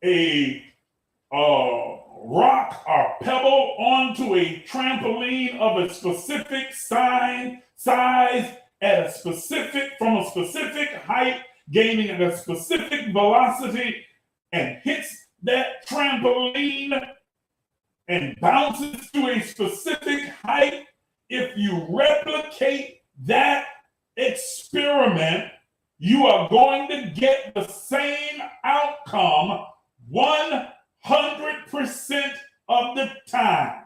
a rock or pebble onto a trampoline of a specific size at a specific, from a specific height, gaining at a specific velocity, and hits that trampoline and bounces to a specific height, if you replicate that experiment, you are going to get the same outcome 100% of the time.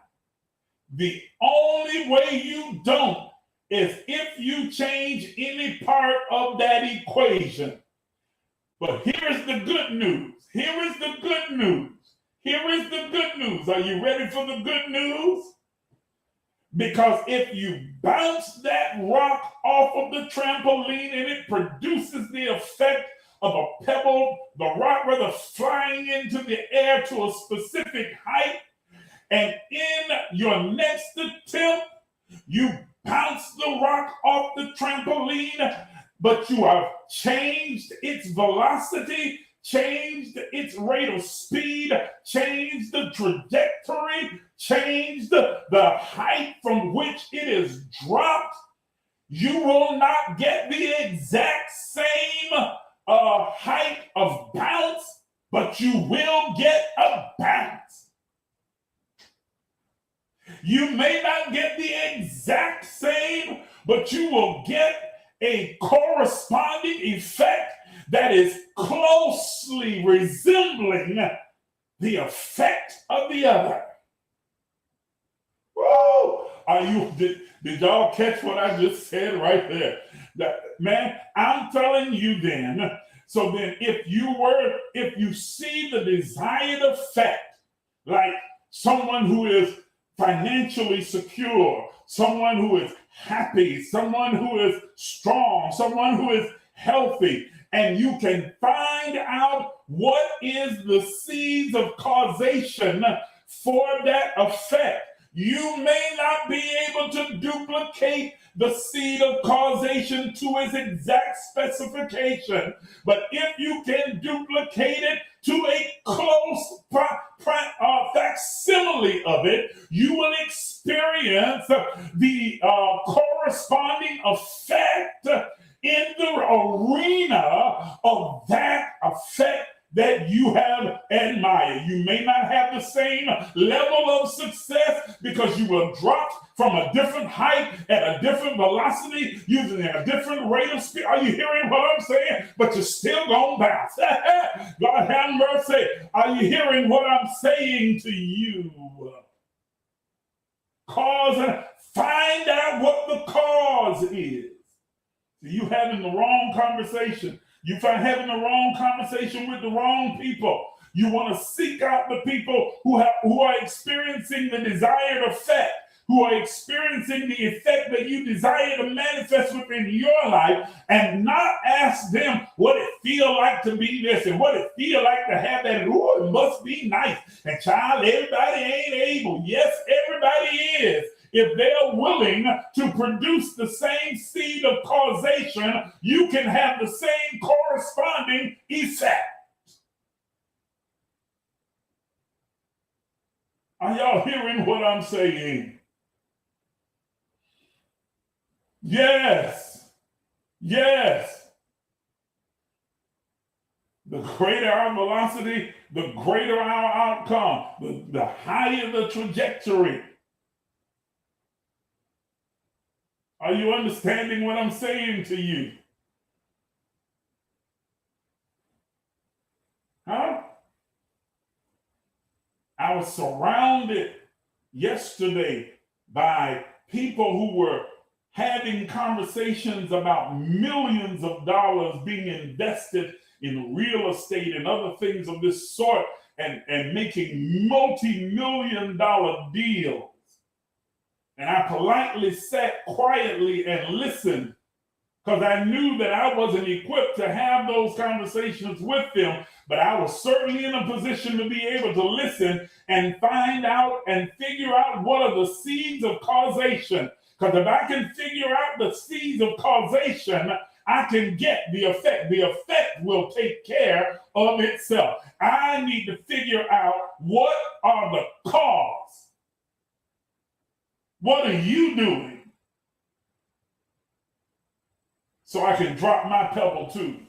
The only way you don't is if you change any part of that equation. But here's the good news. Here is the good news. Here is the good news. Are you ready for the good news? Because if you bounce that rock off of the trampoline and it produces the effect of a pebble, the rock rather flying into the air to a specific height, and in your next attempt, you bounce the rock off the trampoline, but you have changed its velocity, changed its rate of speed, changed the trajectory, changed the height from which it is dropped, you will not get the exact same height of bounce, but you will get a bounce. You may not get the exact same, but you will get a corresponding effect that is closely resembling the effect of the other. Woo! Did y'all catch what I just said right there? Man, I'm telling you then, so then if you see the desired effect, like someone who is financially secure, someone who is happy, someone who is strong, someone who is healthy, and you can find out what is the seeds of causation for that effect. You may not be able to duplicate the seed of causation to its exact specification, but if you can duplicate it to a close facsimile of it, you will experience the corresponding effect in the arena of that effect that you have admired. You may not have the same level of success because you were dropped from a different height at a different velocity using a different rate of speed. Are you hearing what I'm saying? But you're still gonna bounce. God have mercy. Are you hearing what I'm saying to you? Find out what the cause is. You having the wrong conversation. You find having the wrong conversation with the wrong people. You want to seek out the people who are experiencing the desired effect, who are experiencing the effect that you desire to manifest within your life, and not ask them what it feel like to be this and what it feel like to have that. Ooh, it must be nice. And child, everybody ain't able. Yes, everybody is. If they're willing to produce the same seed of causation, you can have the same corresponding effect. Are y'all hearing what I'm saying? Yes. Yes. The greater our velocity, the greater our outcome, the higher the trajectory. Are you understanding what I'm saying to you? was surrounded yesterday by people who were having conversations about millions of dollars being invested in real estate and other things of this sort, and making multi-million-dollar deals. And I politely sat quietly and listened, because I knew that I wasn't equipped to have those conversations with them, but I was certainly in a position to be able to listen and find out and figure out what are the seeds of causation. Because if I can figure out the seeds of causation, I can get the effect. The effect will take care of itself. I need to figure out what are the cause. What are you doing? So I can drop my pebble too.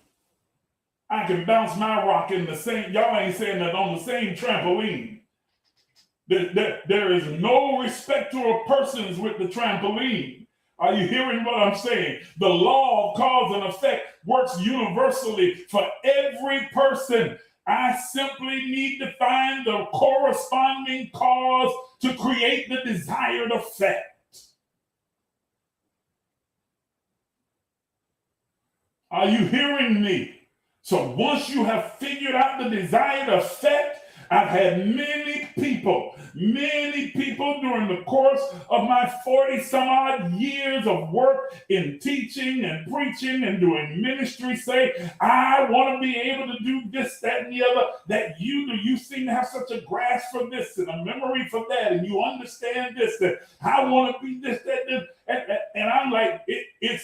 I can bounce my rock in the same, y'all ain't saying that, on the same trampoline. There is no respecter of persons with the trampoline. Are you hearing what I'm saying? The law of cause and effect works universally for every person. I simply need to find the corresponding cause to create the desired effect. Are you hearing me? So once you have figured out the desired effect, I've had many people during the course of my 40 some odd years of work in teaching and preaching and doing ministry say, I want to be able to do this, that, and the other that you do. You seem to have such a grasp for this and a memory for that, and you understand this, that I want to be this, that, this. And I'm like,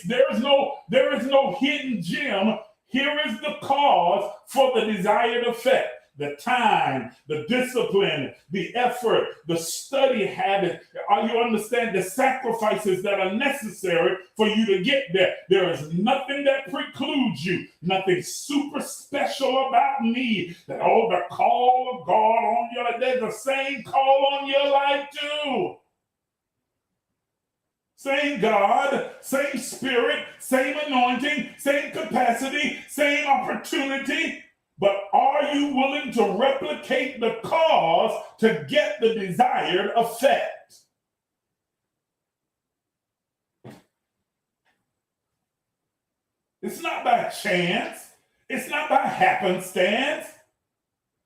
there is no hidden gem. Here is the cause for the desired effect. The time, the discipline, the effort, the study habit. You understand the sacrifices that are necessary for you to get there. There is nothing that precludes you, nothing super special about me. That, the call of God on your life, there's the same call on your life too. Same God, same spirit, same anointing, same capacity, same opportunity. But are you willing to replicate the cause to get the desired effect? It's not by chance. It's not by happenstance.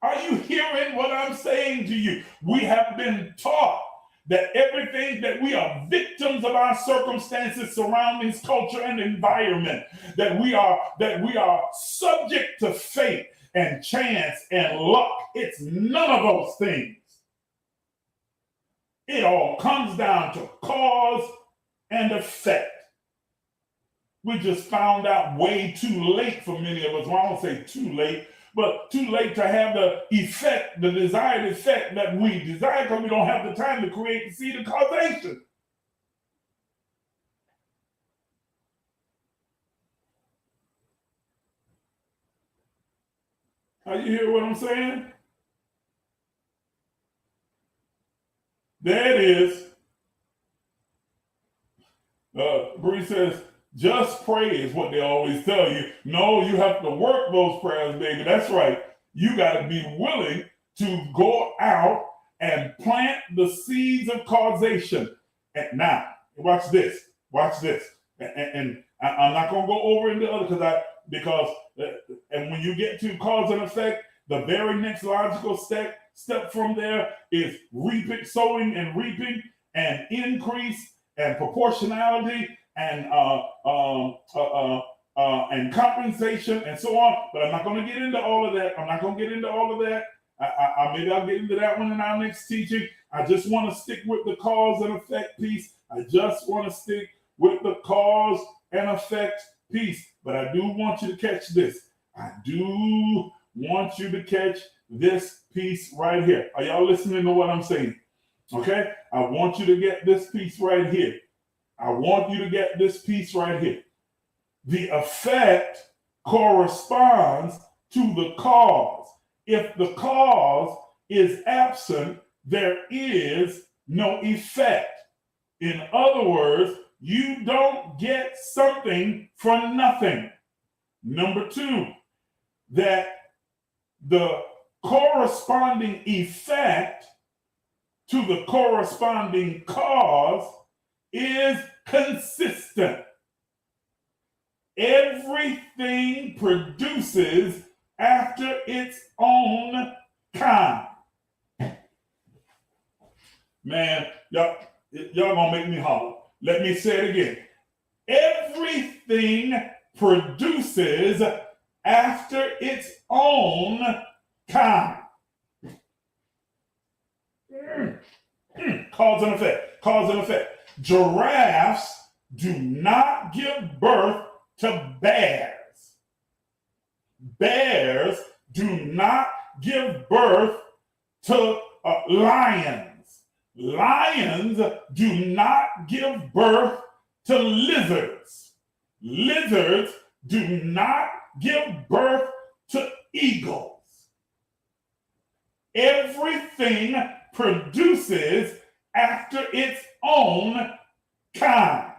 Are you hearing what I'm saying to you? We have been taught that everything, that we are victims of our circumstances, surroundings, culture, and environment, that we are subject to fate and chance and luck. It's none of those things. It all comes down to cause and effect. We just found out way too late for many of us. Well, I won't say too late, but too late to have the effect, the desired effect that we desire, because we don't have the time to create the seed of causation. Are you hear what I'm saying? There it is. Bree says, just pray is what they always tell you. No, you have to work those prayers, baby. That's right. You got to be willing to go out and plant the seeds of causation. And now, watch this. And I'm not going to go over into other because when you get to cause and effect, the very next logical step from there is reaping, sowing and reaping, and increase and proportionality and compensation and so on. But I'm not going to get into all of that. Maybe I'll get into that one in our next teaching. I just want to stick with the cause and effect piece. But I do want you to catch this. I do want you to catch this piece right here. Are y'all listening to what I'm saying? Okay? I want you to get this piece right here. The effect corresponds to the cause. If the cause is absent, there is no effect. In other words, you don't get something from nothing. Number two, that the corresponding effect to the corresponding cause is consistent. Everything produces after its own kind. Man, y'all gonna make me holler. Let me say it again. Everything produces after its own kind. Cause and effect. Cause and effect. Giraffes do not give birth to bears. Bears do not give birth to lions. Lions do not give birth to lizards. Lizards do not give birth to eagles. Everything produces after its own kind.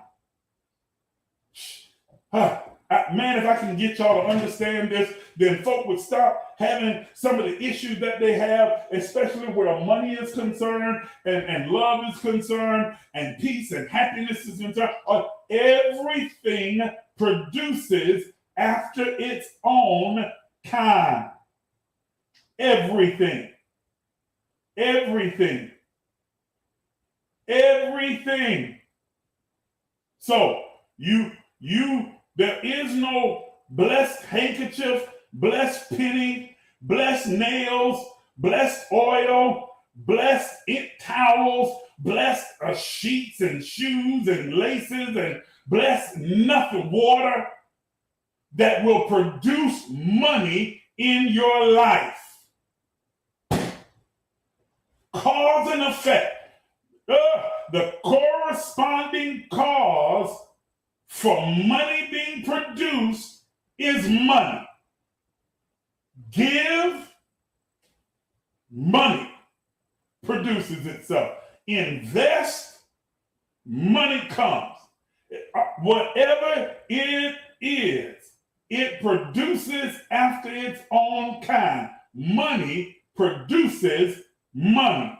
Man, if I can get y'all to understand this, then folk would stop having some of the issues that they have, especially where money is concerned and love is concerned and peace and happiness is concerned. Everything produces after its own kind. Everything. Everything. Everything. So there is no blessed handkerchief, blessed penny, blessed nails, blessed oil, blessed towels, blessed sheets and shoes and laces, and blessed nothing, water that will produce money in your life. Cause and effect. The corresponding cause for money being produced is money. Give, money produces itself. Invest, money comes. Whatever it is, it produces after its own kind. Money produces money.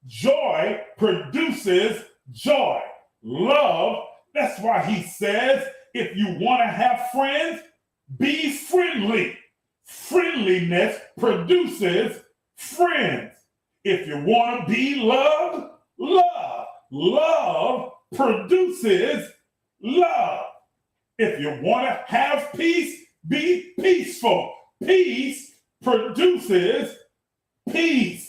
Joy produces joy. Love, that's why he says, if you want to have friends, be friendly. Friendliness produces friends. If you want to be loved, love. Love produces love. If you want to have peace, be peaceful. Peace produces peace.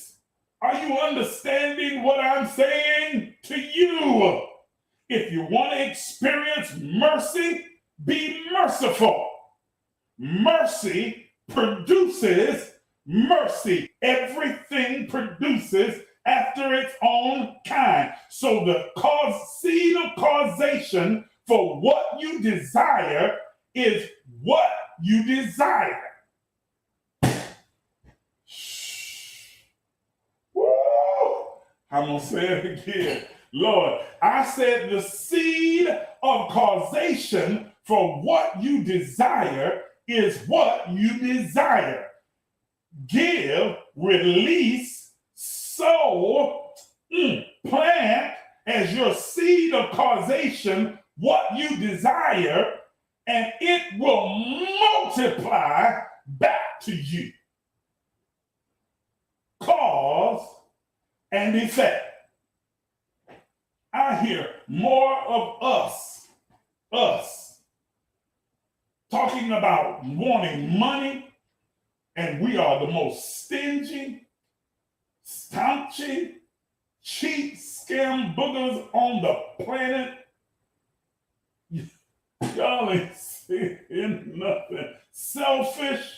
Are you understanding what I'm saying to you? If you want to experience mercy, be merciful. Mercy produces mercy. Everything produces after its own kind. So the seed of causation for what you desire is what you desire. I'm going to say it again. Lord, I said the seed of causation for what you desire is what you desire. Give, release, sow, plant as your seed of causation what you desire, and it will multiply back to you. Cause and effect. I hear more of us talking about wanting money, and we are the most stingy, staunchy, cheap, scam boogers on the planet. Y'all ain't saying nothing. Selfish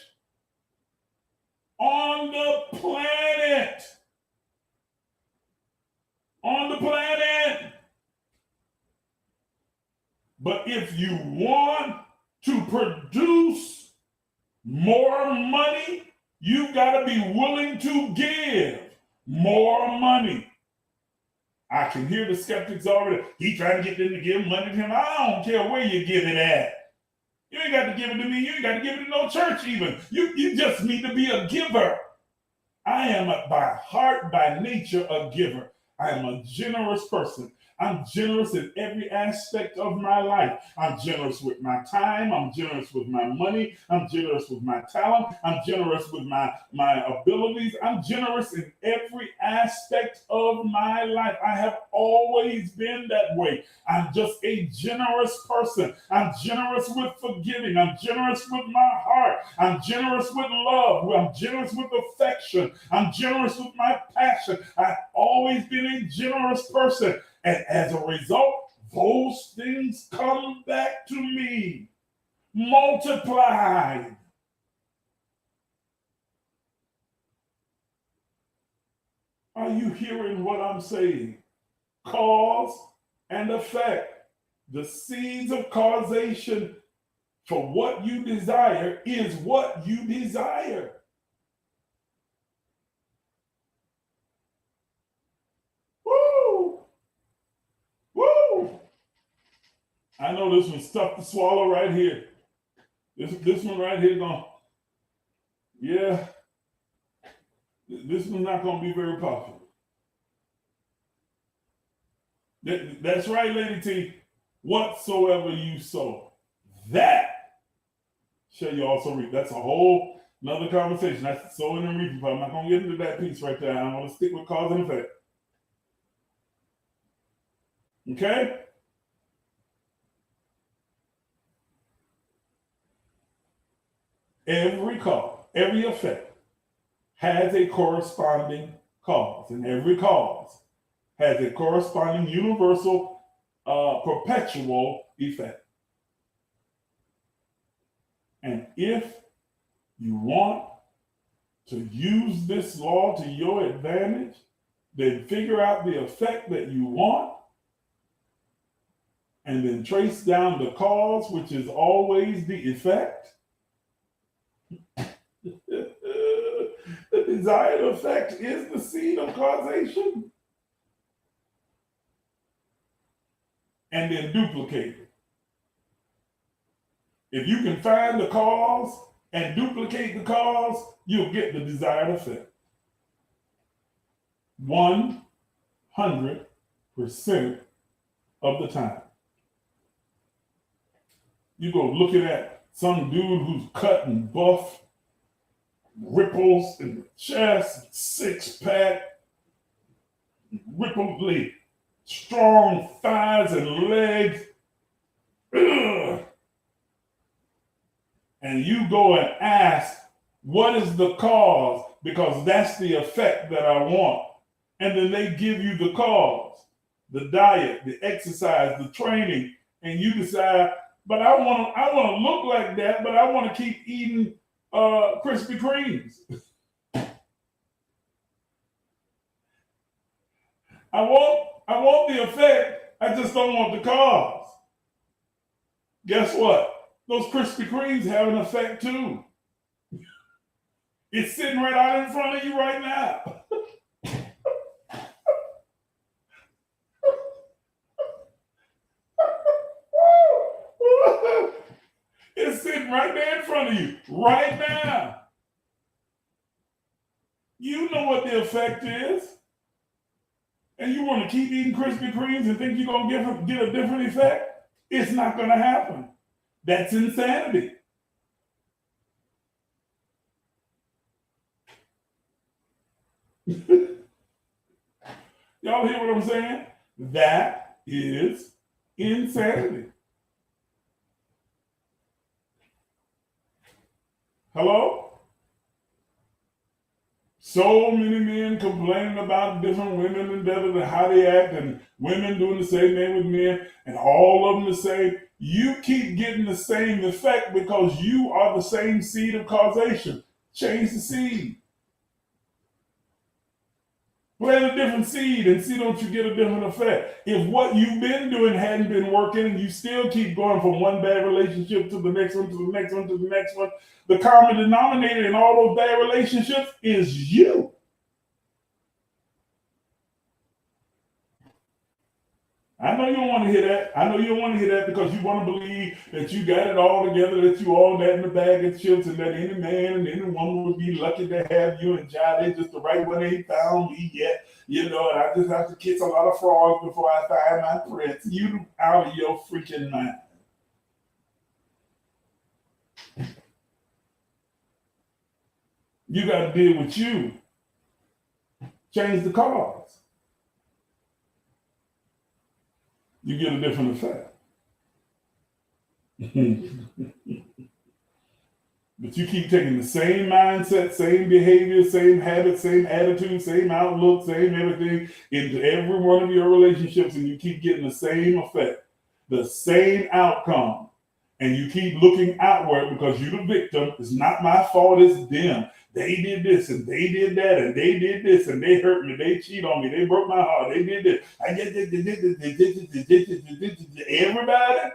on the planet. On the planet. But if you want to produce more money, you got to be willing to give more money. I can hear the skeptics already. He trying to get them to give money to him. I don't care where you give it at. You ain't got to give it to me. You ain't got to give it to no church even. You just need to be a giver. I I am by heart, by nature, a giver. I am a generous person. I'm generous in every aspect of my life. I'm generous with my time. I'm generous with my money. I'm generous with my talent. I'm generous with my abilities. I'm generous in every aspect of my life. I have always been that way. I'm just a generous person. I'm generous with forgiving. I'm generous with my heart. I'm generous with love. I'm generous with affection. I'm generous with my passion. I've always been a generous person. And as a result, those things come back to me, multiplied. Are you hearing what I'm saying? Cause and effect. The seeds of causation for what you desire is what you desire. Woo! Woo! I know this one's tough to swallow right here. This one right here this one's not going to be very popular. That's right, Lady T. Whatsoever you sow, that shall you also reap. That's a whole another conversation. That's sowing and reaping. But I'm not going to get into that piece right there. I'm going to stick with cause and effect. Okay? Every cause, every effect has a corresponding cause, and every cause has a corresponding universal, perpetual effect. And if you want to use this law to your advantage, then figure out the effect that you want, and then trace down the cause, which is always the effect. The desired effect is the seed of causation. And then duplicate it. If you can find the cause and duplicate the cause, you'll get the desired effect. 100% of the time. You go looking at some dude who's cut and buff, ripples in the chest, six-pack, rippledly strong thighs and legs. Ugh. And you go and ask, what is the cause? Because that's the effect that I want. And then they give you the cause, the diet, the exercise, the training, and you decide, but I want to look like that, but I want to keep eating Krispy Kremes. I want the effect. I just don't want the cause. Guess what? Those Krispy Kremes have an effect too. It's sitting right out in front of you right now. It's sitting right there in front of you right now. You know what the effect is. And you want to keep eating Krispy Kremes and think you're going to get a different effect? It's not going to happen. That's insanity. Y'all hear what I'm saying? That is insanity. Hello? So many men complaining about different women and how they act, and women doing the same thing with men, and all of them the same. You keep getting the same effect because you are the same seed of causation. Change the seed. Plant a different seed and see, don't you get a different effect. If what you've been doing hadn't been working and you still keep going from one bad relationship to the next one, to the next one, to the next one, the common denominator in all those bad relationships is you. I know you don't want to hear that. I know you don't want to hear that because you want to believe that you got it all together, that you all that in the bag of chips, and that any man and any woman would be lucky to have you, and John, they just the right one ain't found me yet. You know, and I just have to kiss a lot of frogs before I find my prince. You out of your freaking mind. You got to deal with you. Change the cause. You get a different effect. But you keep taking the same mindset, same behavior, same habit, same attitude, same outlook, same everything into every one of your relationships, and you keep getting the same effect, the same outcome. And you keep looking outward because you're the victim. It's not my fault, it's them. They did this and they did that and they did this and they hurt me, they cheat on me, they broke my heart, they did this. I get everybody.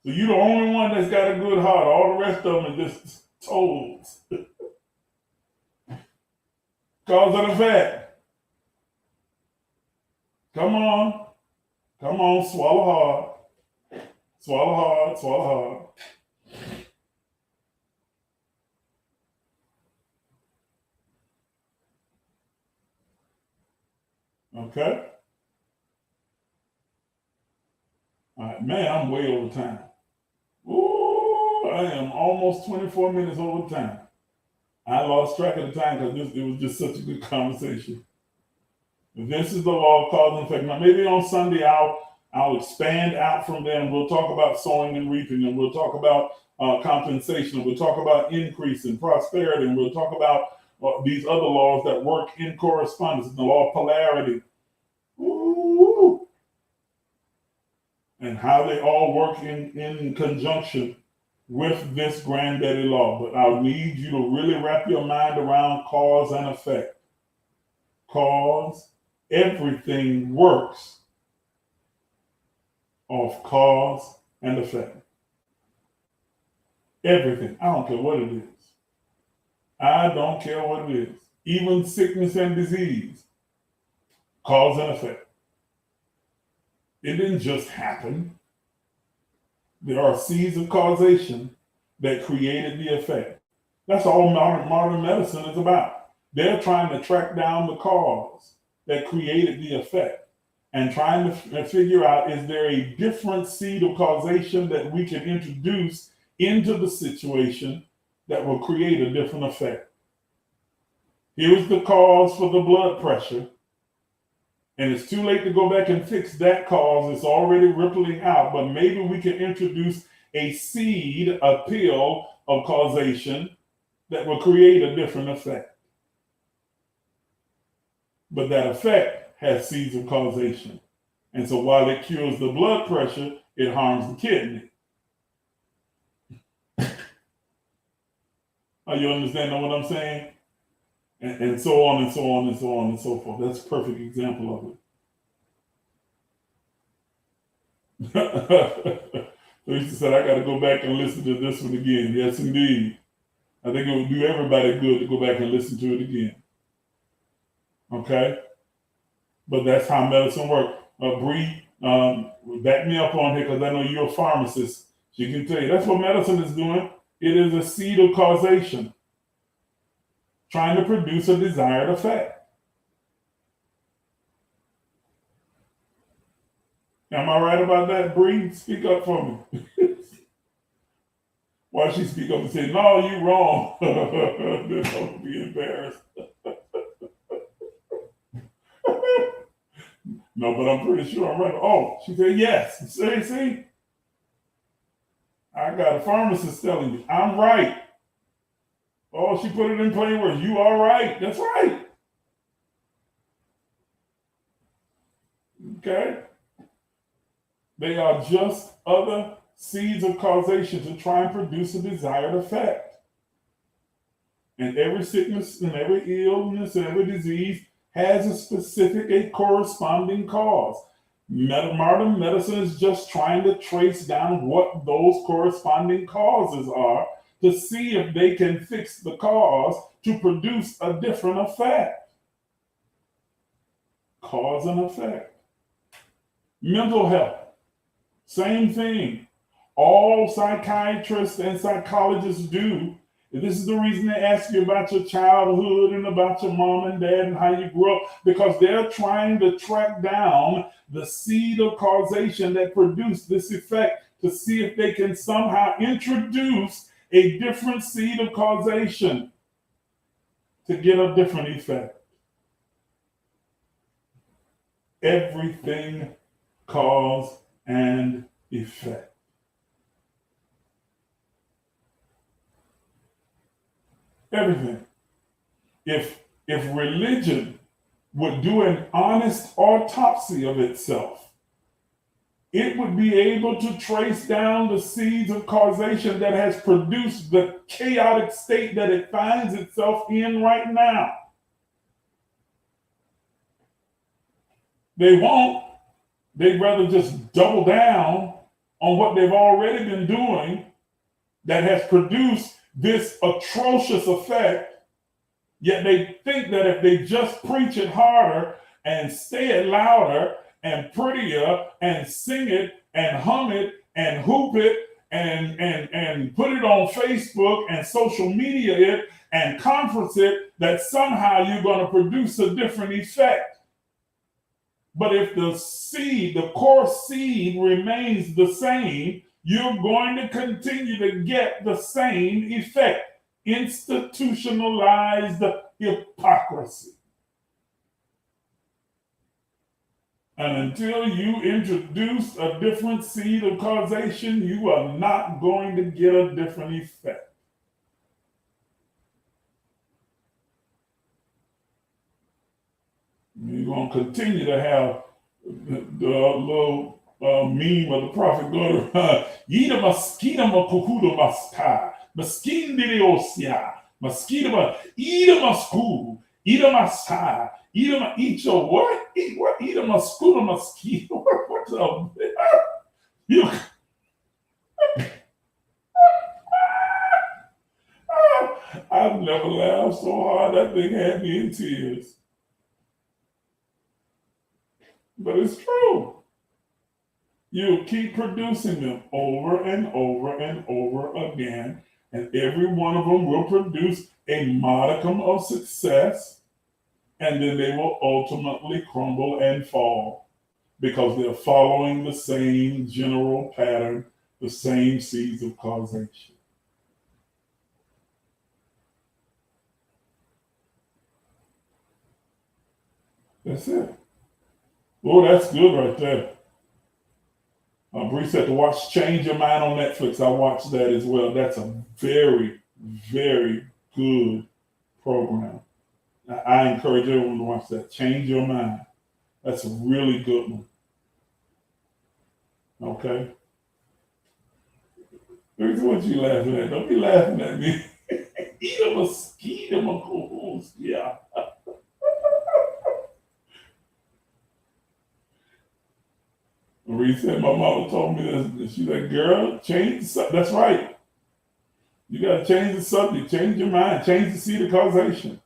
So you're the only one that's got a good heart. All the rest of them are just toads. Cause and effect. Come on, swallow hard. Swallow hard, swallow hard. Okay. All right, man, I'm way over time. Ooh, I am almost 24 minutes over time. I lost track of the time because it was just such a good conversation. This is the law of cause and effect. Now, maybe on Sunday I'll expand out from there, and we'll talk about sowing and reaping, and we'll talk about compensation, and we'll talk about increase and prosperity, and we'll talk about these other laws that work in correspondence, the law of polarity. Ooh. And how they all work in conjunction with this granddaddy law. But I'll need you to really wrap your mind around cause and effect. Cause, everything works off cause and effect. Everything. I don't care what it is. I don't care what it is. Even sickness and disease. Cause and effect. It didn't just happen. There are seeds of causation that created the effect. That's all modern medicine is about. They're trying to track down the cause that created the effect and trying to figure out, is there a different seed of causation that we can introduce into the situation that will create a different effect? Here's the cause for the blood pressure. And it's too late to go back and fix that cause. It's already rippling out. But maybe we can introduce a seed, a pill of causation that will create a different effect. But that effect has seeds of causation. And so while it cures the blood pressure, it harms the kidney. Are you understanding what I'm saying? And so on and so on and so on and so forth. That's a perfect example of it. Lisa said, I got to go back and listen to this one again. Yes, indeed. I think it would do everybody good to go back and listen to it again. Okay? But that's how medicine works. Bree, back me up on here because I know you're a pharmacist. She can tell you that's what medicine is doing. It is a seed of causation, trying to produce a desired effect. Am I right about that, Bree? Speak up for me. Why she speak up and say, no, you wrong. Don't be embarrassed. No, but I'm pretty sure I'm right. Oh, she said yes. See? I got a pharmacist telling you, I'm right. Oh, she put it in plain words. You are right. That's right. Okay? They are just other seeds of causation to try and produce a desired effect. And every sickness and every illness and every disease has a specific, a corresponding cause. Modern medicine is just trying to trace down what those corresponding causes are to see if they can fix the cause to produce a different effect. cause and effect. Mental health, same thing. All psychiatrists and psychologists do. This is the reason they ask you about your childhood and about your mom and dad and how you grew up, because they're trying to track down the seed of causation that produced this effect to see if they can somehow introduce a different seed of causation to get a different effect. Everything cause and effect. Everything. If religion would do an honest autopsy of itself, it would be able to trace down the seeds of causation that has produced the chaotic state that it finds itself in right now. They won't. They'd rather just double down on what they've already been doing that has produced this atrocious effect, yet they think that if they just preach it harder and say it louder and prettier and sing it and hum it and hoop it and put it on Facebook and social media it and conference it, that somehow you're going to produce a different effect. But if the seed, the core seed remains the same, you're going to continue to get the same effect. Institutionalized hypocrisy. And until you introduce a different seed of causation, you are not going to get a different effect. You're going to continue to have the little meme of the prophet going around. Yida mosquito makuhudo maska, mosquito diosia, mosquito, ida masku, ida masa, ida eat your what? Eat what? Ida mascudo mosquito. What's up? You. I've never laughed so hard. That thing had me in tears. But it's true. You keep producing them over and over and over again, and every one of them will produce a modicum of success, and then they will ultimately crumble and fall because they're following the same general pattern, the same seeds of causation. That's it. Oh, that's good right there. Bree said to watch Change Your Mind on Netflix. I watched that as well. That's a very, very good program. I encourage everyone to watch that. Change Your Mind. That's a really good one. Okay? Here's what you laughing at. Don't be laughing at me. Eat a mosquito, my co-host. Yeah. Marie said, my mama told me this. She's like, girl, change the subject. That's right. You got to change the subject, change your mind, change the seed of causation.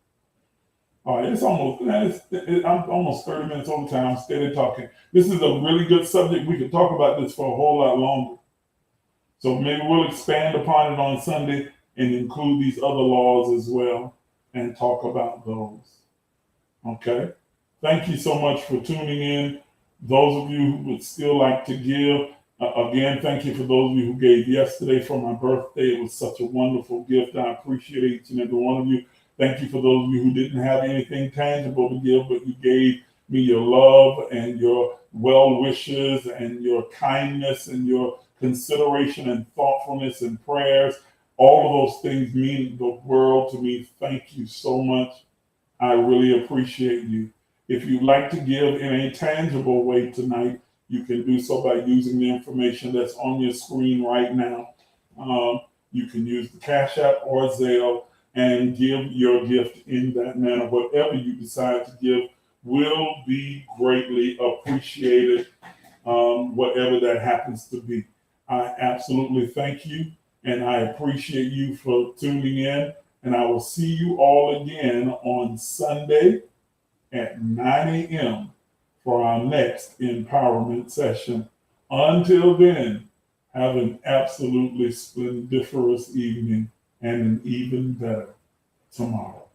All right, I'm almost 30 minutes over time. I'm steady talking. This is a really good subject. We could talk about this for a whole lot longer. So maybe we'll expand upon it on Sunday and include these other laws as well and talk about those. Okay? Thank you so much for tuning in. Those of you who would still like to give, again, thank you for those of you who gave yesterday for my birthday. It was such a wonderful gift. I appreciate each and every one of you. Thank you for those of you who didn't have anything tangible to give, but you gave me your love and your well wishes and your kindness and your consideration and thoughtfulness and prayers. All of those things mean the world to me. Thank you so much. I really appreciate you. If you'd like to give in a tangible way tonight, you can do so by using the information that's on your screen right now. You can use the Cashapp or Zelle and give your gift in that manner. Whatever you decide to give will be greatly appreciated, whatever that happens to be. I absolutely thank you, and I appreciate you for tuning in, and I will see you all again on Sunday at 9 a.m. for our next empowerment session. Until then, have an absolutely splendiferous evening and an even better tomorrow.